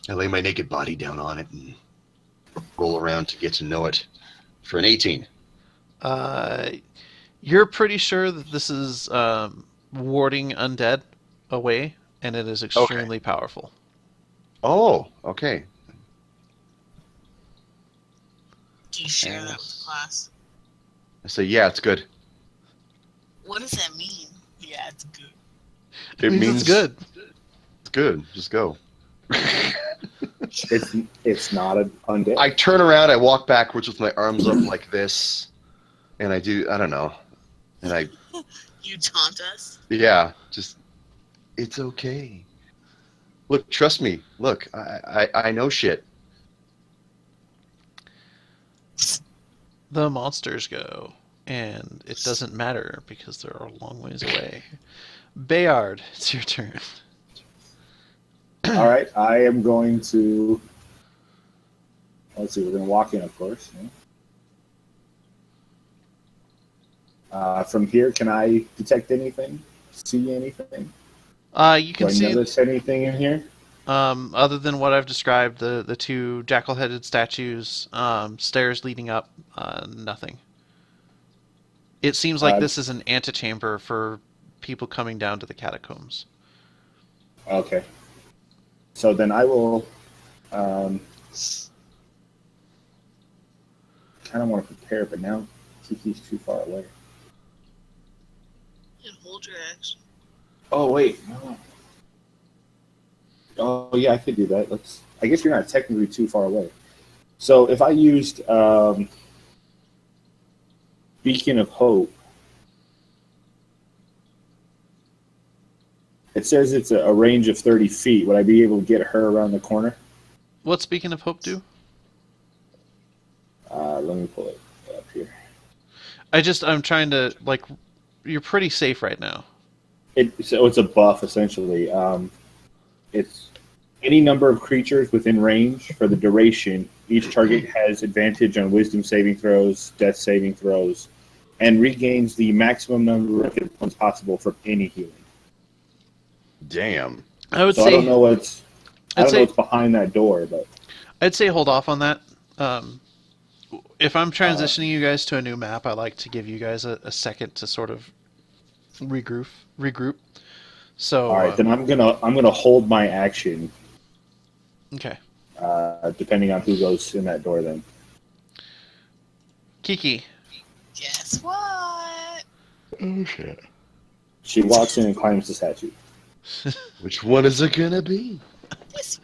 I lay my naked body down on it and roll around to get to know it. For an 18. You're pretty sure that this is warding undead away, and it is extremely powerful. Oh, okay. Do you share that with the class? I say, yeah, it's good. What does that mean? Yeah, it's good. It means it's good. It's good. Just go. It's not an undead. I turn around, I walk backwards with my arms up like this, and I don't know. And You taunt us. yeah, just, it's okay. Look, trust me. Look, I know shit. The monsters go, and it doesn't matter because they're a long ways away. Bayard, it's your turn. All right, I am going to. Let's see. We're going to walk in, of course. From here, can I detect anything? See anything? You Do can I see, notice anything in here? other than what I've described, the two jackal-headed statues, stairs leading up, nothing. It seems like this is an antechamber for people coming down to the catacombs. Okay. So then I will. Kind of want to prepare, but now Kiki's too far away. You can hold your action. Oh wait, no. Oh yeah, I could do that. I guess you're not technically too far away. So if I used Beacon of Hope, it says it's a range of 30 feet. Would I be able to get her around the corner? What's Beacon of Hope do? Let me pull it up here. I'm trying to, like, you're pretty safe right now. So it's a buff essentially. It's any number of creatures within range for the duration. Each target has advantage on Wisdom saving throws, Death saving throws, and regains the maximum number of hit points possible from any healing. Damn. I would So say I don't know what's I'd say- what's behind that door, but I'd say hold off on that. If I'm transitioning you guys to a new map, I like to give you guys a second to sort of regroup. So all right, then I'm gonna hold my action. Okay. Depending on who goes in that door, then. Kiki. Guess what? Oh shit. She walks in and climbs the statue. Which one is it gonna be? This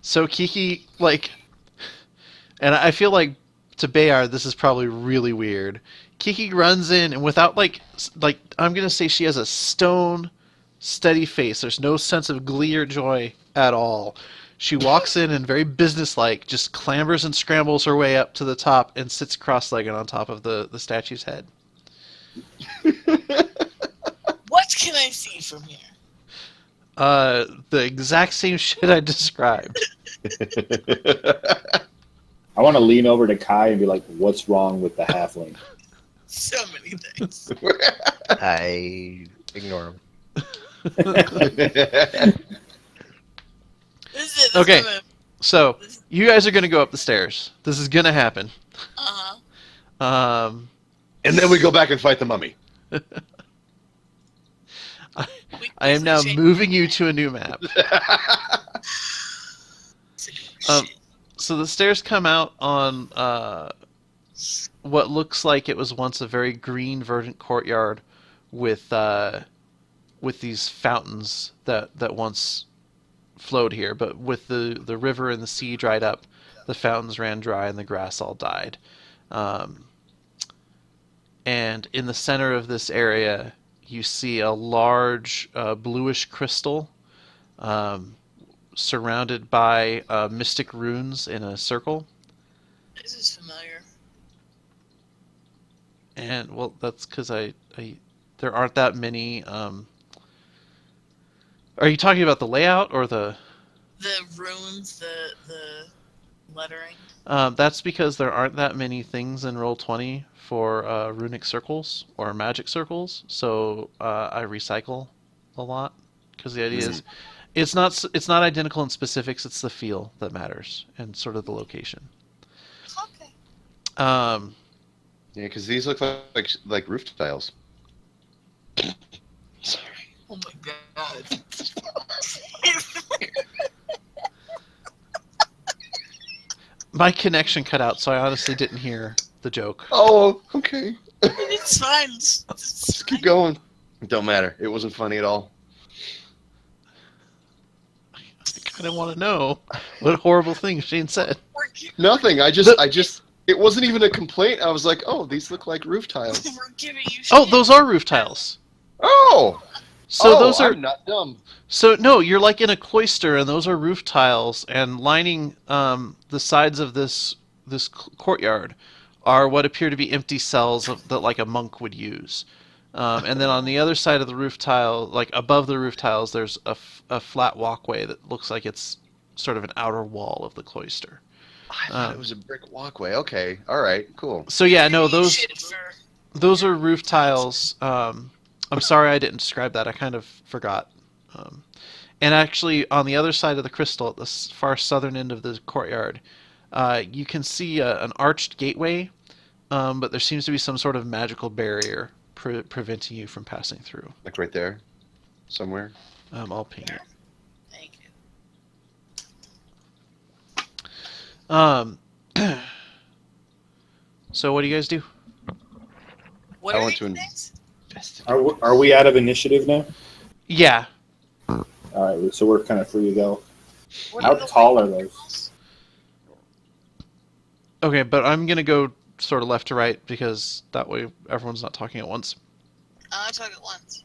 So Kiki, like, and I feel like to Bayard, this is probably really weird. Kiki runs in and without like I'm gonna say she has a stone steady face. There's no sense of glee or joy at all. She walks in and very businesslike just clambers and scrambles her way up to the top and sits cross-legged on top of the statue's head. What can I see from here? The exact same shit I described. I want to lean over to Kai and be like, "What's wrong with the halfling?" So many things. I ignore him. This is it. Okay. So you guys are gonna go up the stairs. This is gonna happen. Uh-huh. And then we go back and fight the mummy. I am now moving you to a new map. So the stairs come out on what looks like it was once a very green, verdant courtyard with these fountains that once flowed here. But with the river and the sea dried up, the fountains ran dry and the grass all died. And in the center of this area, you see a large bluish crystal surrounded by mystic runes in a circle. This is familiar. And, well, that's because there aren't that many... Are you talking about the layout or the... The runes, the lettering. That's because there aren't that many things in Roll20 for runic circles or magic circles, so I recycle a lot because the idea is it's not identical in specifics. It's the feel that matters and sort of the location. Okay. Yeah, because these look like roof tiles. Sorry. Oh my god. My connection cut out, so I honestly didn't hear the joke. Oh, okay. It's fine. It's Just keep going. It don't matter. It wasn't funny at all. I didn't want to know what horrible thing Shane said. We're, gi- Nothing. It wasn't even a complaint. I was like, oh, these look like roof tiles. we're giving you Oh, shit. those are roof tiles. Oh! So those are I'm not dumb. so no, you're like in a cloister, and those are roof tiles, and lining the sides of this courtyard are what appear to be empty cells that like a monk would use. And then on the other side of the roof tile, like above the roof tiles, there's a flat walkway that looks like it's sort of an outer wall of the cloister. I thought it was a brick walkway. Okay. All right. Cool. So yeah, no, Giving you those shit for- those are roof tiles. I'm sorry I didn't describe that. I kind of forgot. And actually, on the other side of the crystal, at the far southern end of the courtyard, you can see an arched gateway, but there seems to be some sort of magical barrier preventing you from passing through. Like right there, somewhere. I'll ping it. Thank you. So what do you guys do? What I are want these to things? Are we out of initiative now? Yeah, All right, so we're kind of free to go. What How are the tall are white those? okay, but I'm gonna go sort of left to right because that way everyone's not talking at once. I talk at once.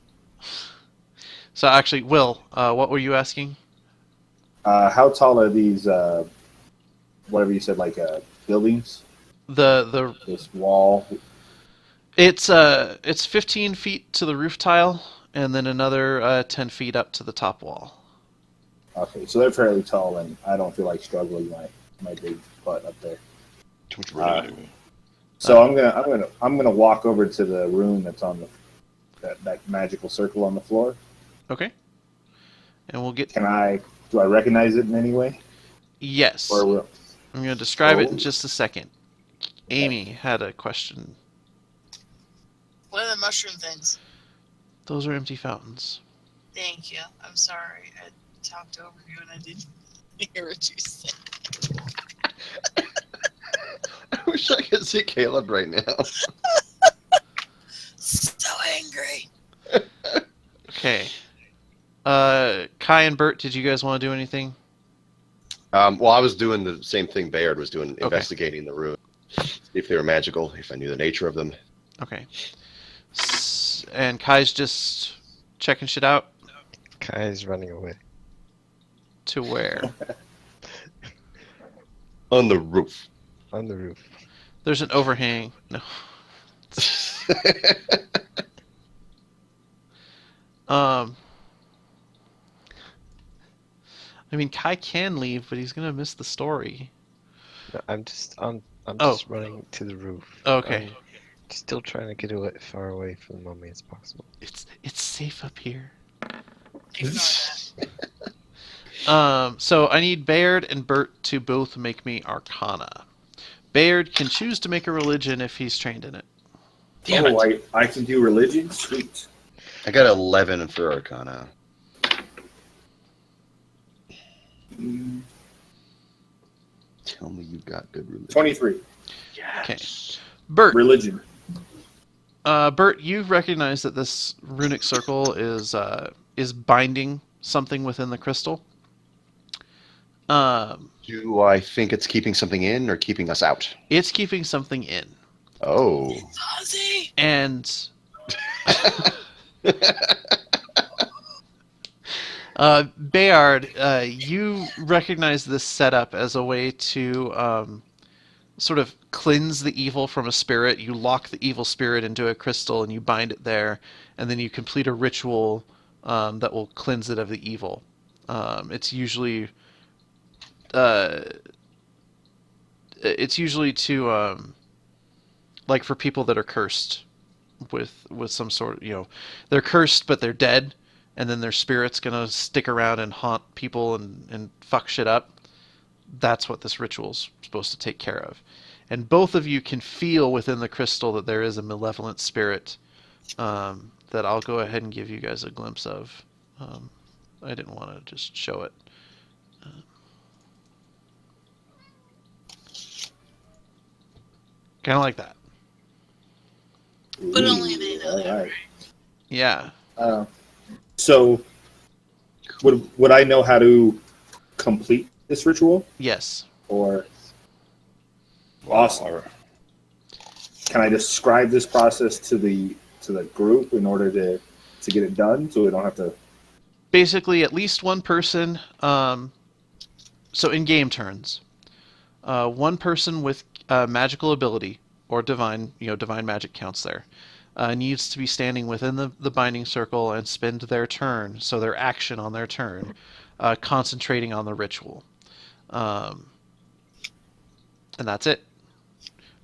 So actually, Will, what were you asking? How tall are these? Whatever you said, like buildings. The This wall. It's 15 feet to the roof tile, and then another 10 feet up to the top wall. Okay, so they're fairly tall, and I don't feel like struggling my big butt up there. Too much running. So I'm gonna walk over to the room that's on that magical circle on the floor. Okay. And we'll get. Do I recognize it in any way? Yes. Or will? I'm going to describe it in Oh. just a second. Amy had a question. What are the mushroom things? Those are empty fountains. Thank you. I'm sorry. I talked over you and I didn't hear what you said. I wish I could see Caleb right now. So angry. Okay. Kai and Bert, did you guys want to do anything? Well, I was doing the same thing Bayard was doing, Okay. investigating the ruins. See if they were magical, if I knew the nature of them. Okay. And Kai's just checking shit out? Kai's running away. To where? On the roof. On the roof. There's an overhang. No. I mean, Kai can leave, but he's gonna miss the story. No, I'm just Oh. just running to the roof. Okay. I'm still trying to get away, far away from the mummy as possible. It's safe up here. Ignore that. So I need Bayard and Bert to both make me Arcana. Bayard can choose to make a religion if he's trained in it. Damn it. I can do religion. Sweet. I got 11 for Arcana. Tell me you got good religion. 23. Okay. Bert, Religion. Bert, you recognize that this runic circle is binding something within the crystal. Do I think it's keeping something in or keeping us out? It's keeping something in, Oh. Ozzy! and Bayard, you recognize this setup as a way to sort of cleanse the evil from a spirit. You lock the evil spirit into a crystal and you bind it there, and then you complete a ritual that will cleanse it of the evil. It's usually to like for people that are cursed with some sort of, they're cursed but they're dead, and then their spirit's gonna stick around and haunt people and fuck shit up. That's what this ritual's supposed to take care of. And both of you can feel within the crystal that there is a malevolent spirit that I'll go ahead and give you guys a glimpse of. I didn't want to just show it. Kind of like that. But only they know that, Alright. right? Yeah. So, would I know how to complete this ritual? Yes. Or awesome. Can I describe this process to the group in order to get it done, so we don't have to? Basically, at least one person. So in game turns, one person with magical ability or divine magic counts there. Needs to be standing within the binding circle and spend their turn, so their action on their turn, concentrating on the ritual, and that's it.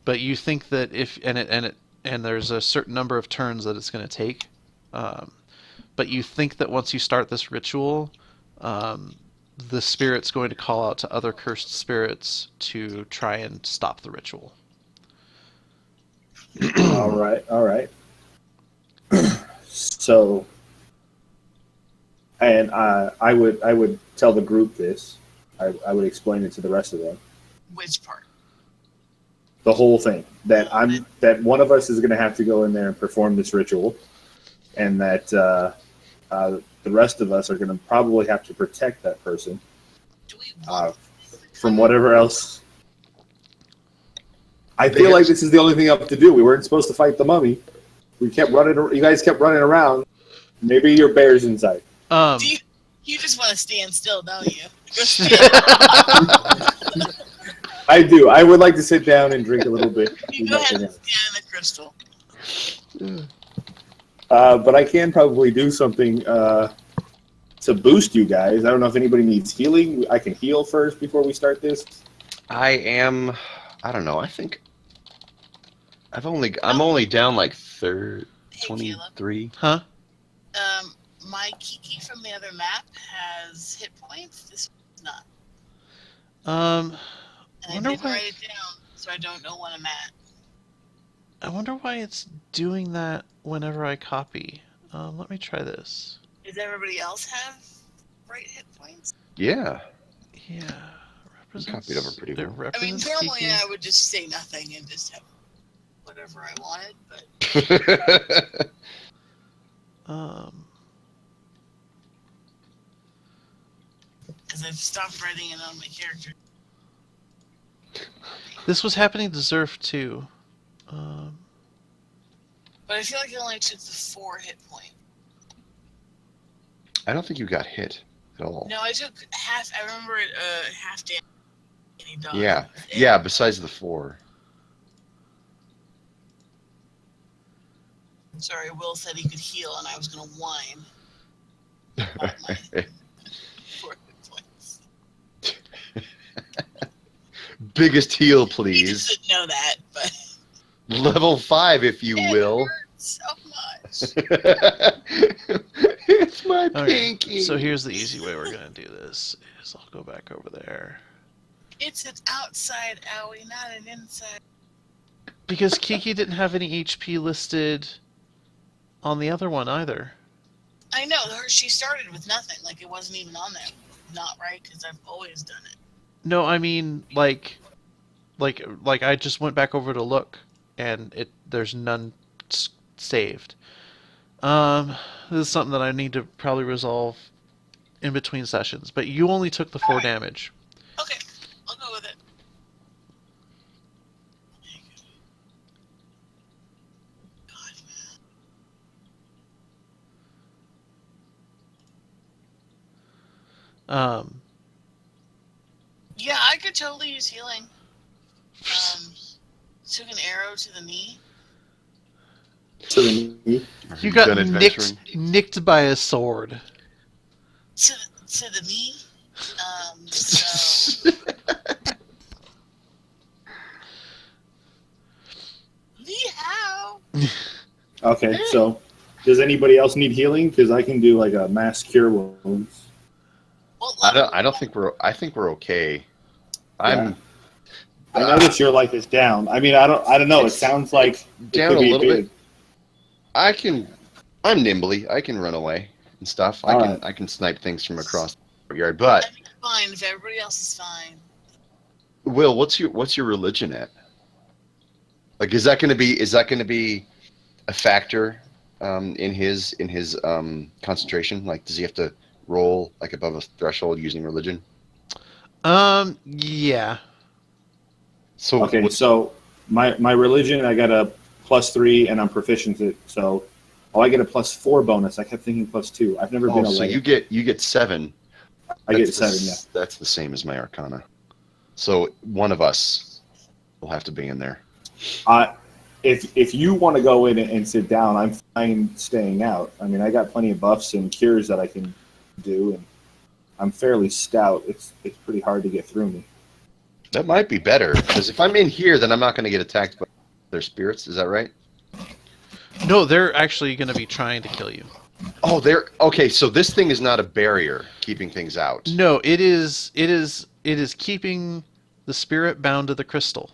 But you think that if and there's a certain number of turns that it's going to take, but you think that once you start this ritual, the spirit's going to call out to other cursed spirits to try and stop the ritual. All right. So, and I would tell the group this. I would explain it to the rest of them. Which part? The whole thing, that one of us is going to have to go in there and perform this ritual, and that the rest of us are going to probably have to protect that person from whatever else. I feel like this is the only thing up to do. We weren't supposed to fight the mummy. We kept running. You guys kept running around. Maybe your bear's inside. You just want to stand still, don't you? I do. I would like to sit down and drink a little bit. You go ahead and stand in the crystal. But I can probably do something to boost you guys. I don't know if anybody needs healing. I can heal first before we start this. I don't know. I think I'm only down like 23. Huh? My Kiki from the other map has hit points. This one's not. I And I didn't write it down, so I don't know what I'm at. I wonder why it's doing that whenever I copy. Let me try this. Does everybody else have right hit points? Yeah. Yeah. Copied over pretty well. I mean, normally Kiki. I would just say nothing and just have whatever I wanted, but because I've stopped writing it on my character. This was happening to Zerf too. But I feel like it only took the 4 hit point. I don't think you got hit at all. No, I took half. I remember it half damage. Yeah. Besides the 4. Sorry, Will said he could heal, and I was going to whine about my 4 hit points. Biggest heal, He please. just didn't know that, but Level 5, if you it will. hurts so much. It's my Okay, pinky. so here's the easy way we're gonna do this. Is I'll go back over there. It's an outside owie, not an inside. Because Kiki didn't have any HP listed on the other one either. I know, she started with nothing. Like, it wasn't even on there. Not right, because I've always done it. No, I mean like I just went back over to look, and there's none saved. This is something that I need to probably resolve in between sessions. But you only took the 4 damage. Okay, I'll go with it. God. Yeah, I could totally use healing. Took an arrow to the knee. To the knee. You got done adventuring? nicked by a sword. To the knee. So Yeehaw! Okay, so does anybody else need healing? Because I can do like a mass cure wounds. Well, I don't think I think we're okay. I notice your life is down. I mean, I don't know. It sounds like down could a be little big. bit. I'm nimbly. I can run away and stuff. I can snipe things from across the courtyard. But I'd be fine if everybody else is fine. Will, what's your religion at? Like, is that going to be a factor in his concentration? Like, does he have to roll like above a threshold using religion? Yeah. So Okay, what's- so my religion, I got a +3, and I'm proficient at, so I get a +4 bonus. I kept thinking +2. I've never been a so light. you get 7. I get That's the 7, yeah. That's the same as my Arcana. So one of us will have to be in there. If you want to go in and sit down, I'm fine staying out. I mean, I got plenty of buffs and cures that I can do, and I'm fairly stout. It's pretty hard to get through me. That might be better because if I'm in here, then I'm not going to get attacked by their spirits. Is that right? No, they're actually going to be trying to kill you. Oh, they're okay. So this thing is not a barrier keeping things out. No, it is keeping the spirit bound to the crystal.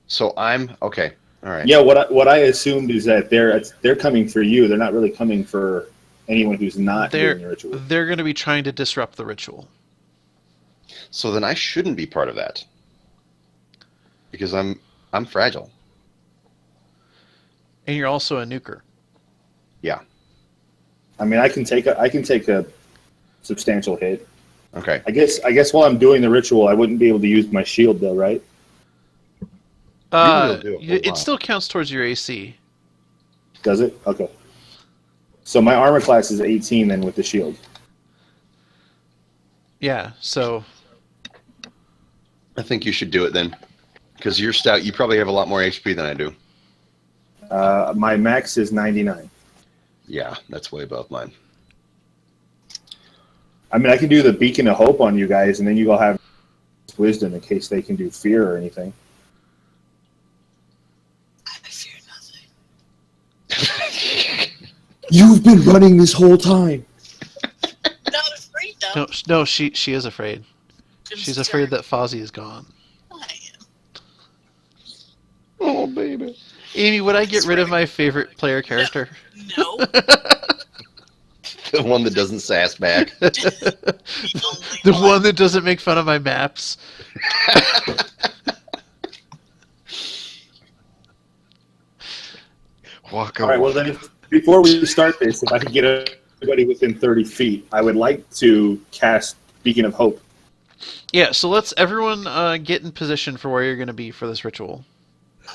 So I'm okay. All right. Yeah, what I assumed is that they're coming for you. They're not really coming for anyone who's not doing the ritual. They're going to be trying to disrupt the ritual. So then I shouldn't be part of that because I'm fragile. And you're also a nuker. Yeah. I mean, I can take a substantial hit. Okay. I guess while I'm doing the ritual, I wouldn't be able to use my shield though, right? will do a whole It lot. still counts towards your AC. Does it? Okay. So my armor class is 18 then with the shield. Yeah, so I think you should do it then because you're stout. You probably have a lot more HP than I do. My max is 99. Yeah, that's way above mine. I mean, I can do the beacon of hope on you guys, and then you all have wisdom in case they can do fear or anything. I fear nothing. You've been running this whole time. Not afraid though. no, she is afraid. Jim's She's turn. afraid that Fozzie is gone. I am. Oh, baby. Amy, would I get rid of my favorite player character? No. The one that doesn't sass back. The The only one that doesn't make fun of my maps. Walk All right. Well, then, before we start this, if I could get everybody within 30 feet, I would like to cast Beacon of Hope. Yeah, so let's everyone get in position for where you're going to be for this ritual. Well,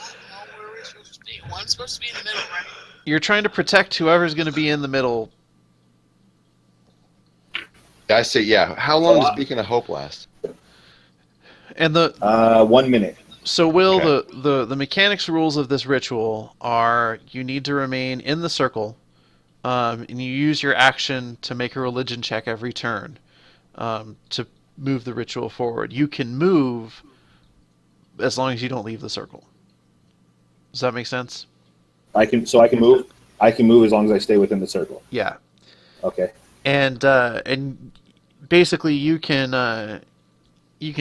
where are we supposed to be? One's supposed to be in the middle, right? You're trying to protect whoever's going to be in the middle. I say, yeah. How long does Beacon of Hope last? And the 1 minute. so Will, Okay. the mechanics rules of this ritual are you need to remain in the circle, and you use your action to make a religion check every turn to move the ritual forward. You can move as long as you don't leave the circle. Does that make sense? I can move. I can move as long as I stay within the circle. Yeah. Okay. And basically you can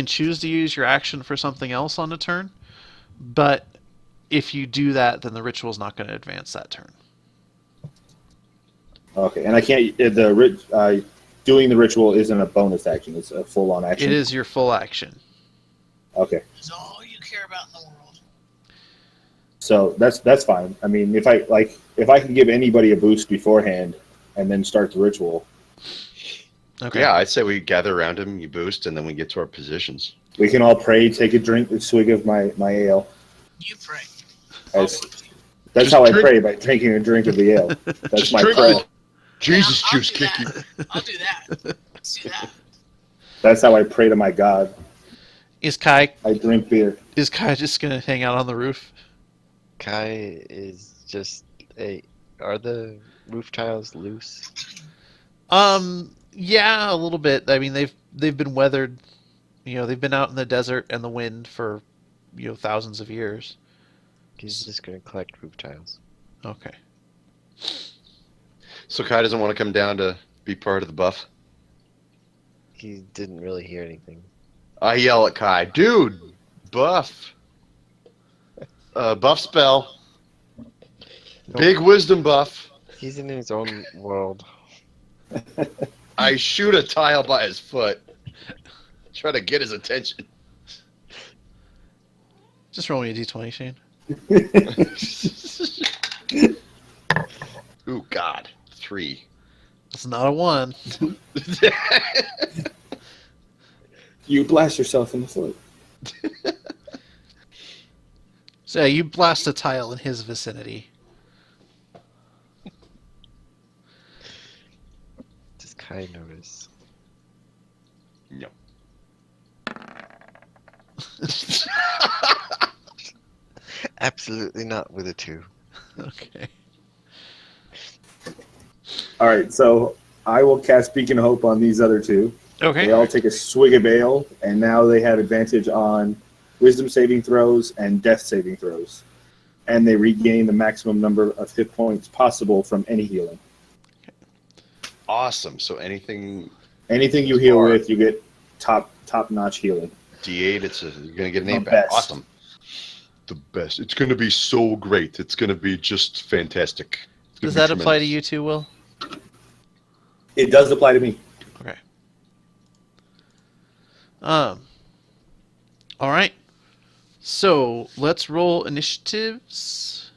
choose to use your action for something else on a turn, but if you do that, then the ritual's not going to advance that turn. Okay. And I can't. Doing the ritual isn't a bonus action. It's a full-on action. It is your full action. Okay. It's all you care about in the world. So that's fine. I mean, if I can give anybody a boost beforehand and then start the ritual, Okay. Yeah, I'd say we gather around him, you boost, and then we get to our positions. we can all pray, take a swig of my ale. You pray. That's Just how I drink- pray, by drinking a drink of the ale. That's Just my drink prayer. it. Jesus Yeah, I'll juice do kicky. that. I'll do that. Let's do that. That's how I pray to my God. Is Kai I drink beer. just going to hang out on the roof? Kai is just Are the roof tiles loose? Yeah, a little bit. I mean, they've been weathered. You know, they've been out in the desert and the wind for, thousands of years. He's just gonna collect roof tiles. Okay. So Kai doesn't want to come down to be part of the buff? He didn't really hear anything. I yell at Kai, dude, buff. Buff spell. Nope. Big wisdom buff. He's in his own world. I shoot a tile by his foot. Try to get his attention. Just roll me a d20, Shane. Ooh, God. 3. It's not a 1. You blast yourself in the foot. So yeah, you blast a tile in his vicinity. Just kind notice. No. Absolutely not with a 2. Okay. All right, so I will cast Beacon of Hope on these other two. Okay. They all take a swig of ale, and now they have advantage on Wisdom saving throws and Death saving throws. And they regain the maximum number of hit points possible from any healing. Awesome. So anything Anything you heal with, you get top notch healing. D8, you're gonna get an 8 The back. best. Awesome. The best. It's gonna be so great. It's gonna be just fantastic. It's gonna Does be that apply to tremendous. you too, Will? It does apply to me. Okay. All right. So let's roll initiatives.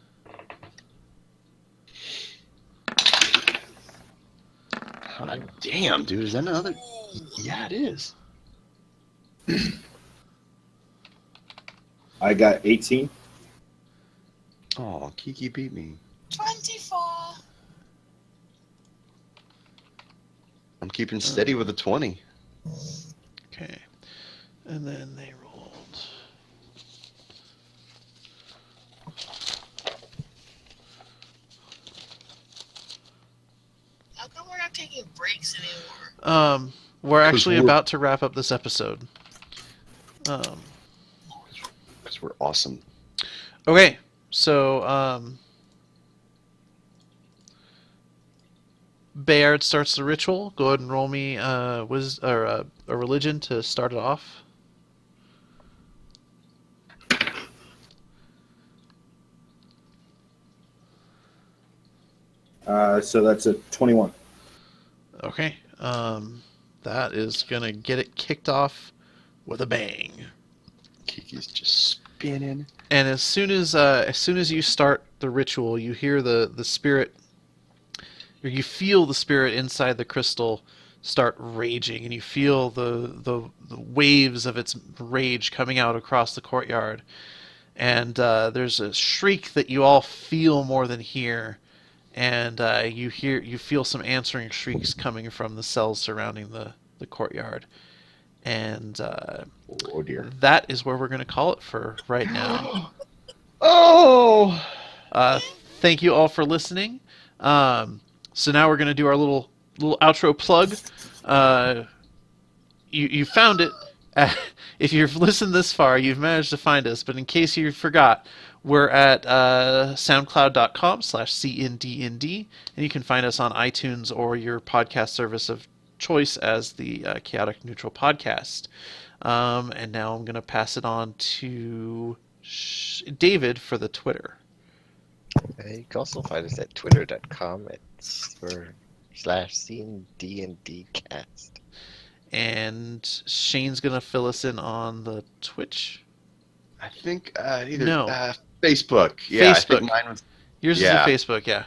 God damn, dude. Is that another? Ooh, Yeah, it is. I got 18. Oh, Kiki beat me. 24. I'm keeping steady with a 20. Okay. And then they rolled. How come we're not taking breaks anymore? We're 'Cause actually we're- about to wrap up this episode. Because we're awesome. Okay. So, Bayard starts the ritual. Go ahead and roll me a religion to start it off. So that's a 21. Okay. That is gonna get it kicked off with a bang. Kiki's just spinning. And as soon as you start the ritual, you hear the spirit, or you feel the spirit inside the crystal start raging, and you feel the waves of its rage coming out across the courtyard. And there's a shriek that you all feel more than hear, and you feel some answering shrieks coming from the cells surrounding the courtyard. And Oh dear. that is where we're going to call it for right now. Oh! Thank you all for listening. So now we're going to do our little outro plug. You found it. If you've listened this far, you've managed to find us. But in case you forgot, we're at soundcloud.com/cndnd, and you can find us on iTunes or your podcast service of choice as the Chaotic Neutral Podcast. And now I'm going to pass it on to David for the Twitter. You can also find us at twitter.com/cndndcast. And Shane's going to fill us in on the Twitch. I think either No. Facebook. Yeah, I Facebook. think mine was. Yours Yeah. is the Facebook, yeah.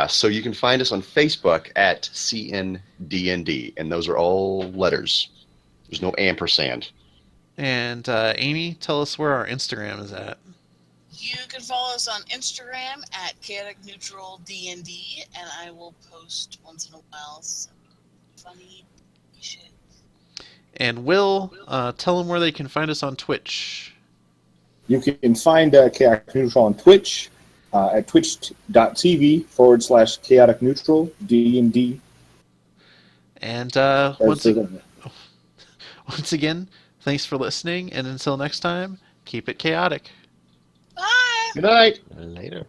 So you can find us on Facebook at CNDND, and those are all letters. There's no ampersand. And Amy, tell us where our Instagram is at. You can follow us on Instagram at Chaotic Neutral DND, and I will post once in a while some funny shit. And Will, tell them where they can find us on Twitch. You can find Chaotic Neutral on Twitch at twitch.tv/Chaotic Neutral DND. And That's once it. again, thanks for listening, and until next time, keep it chaotic. Bye! Good night. Later.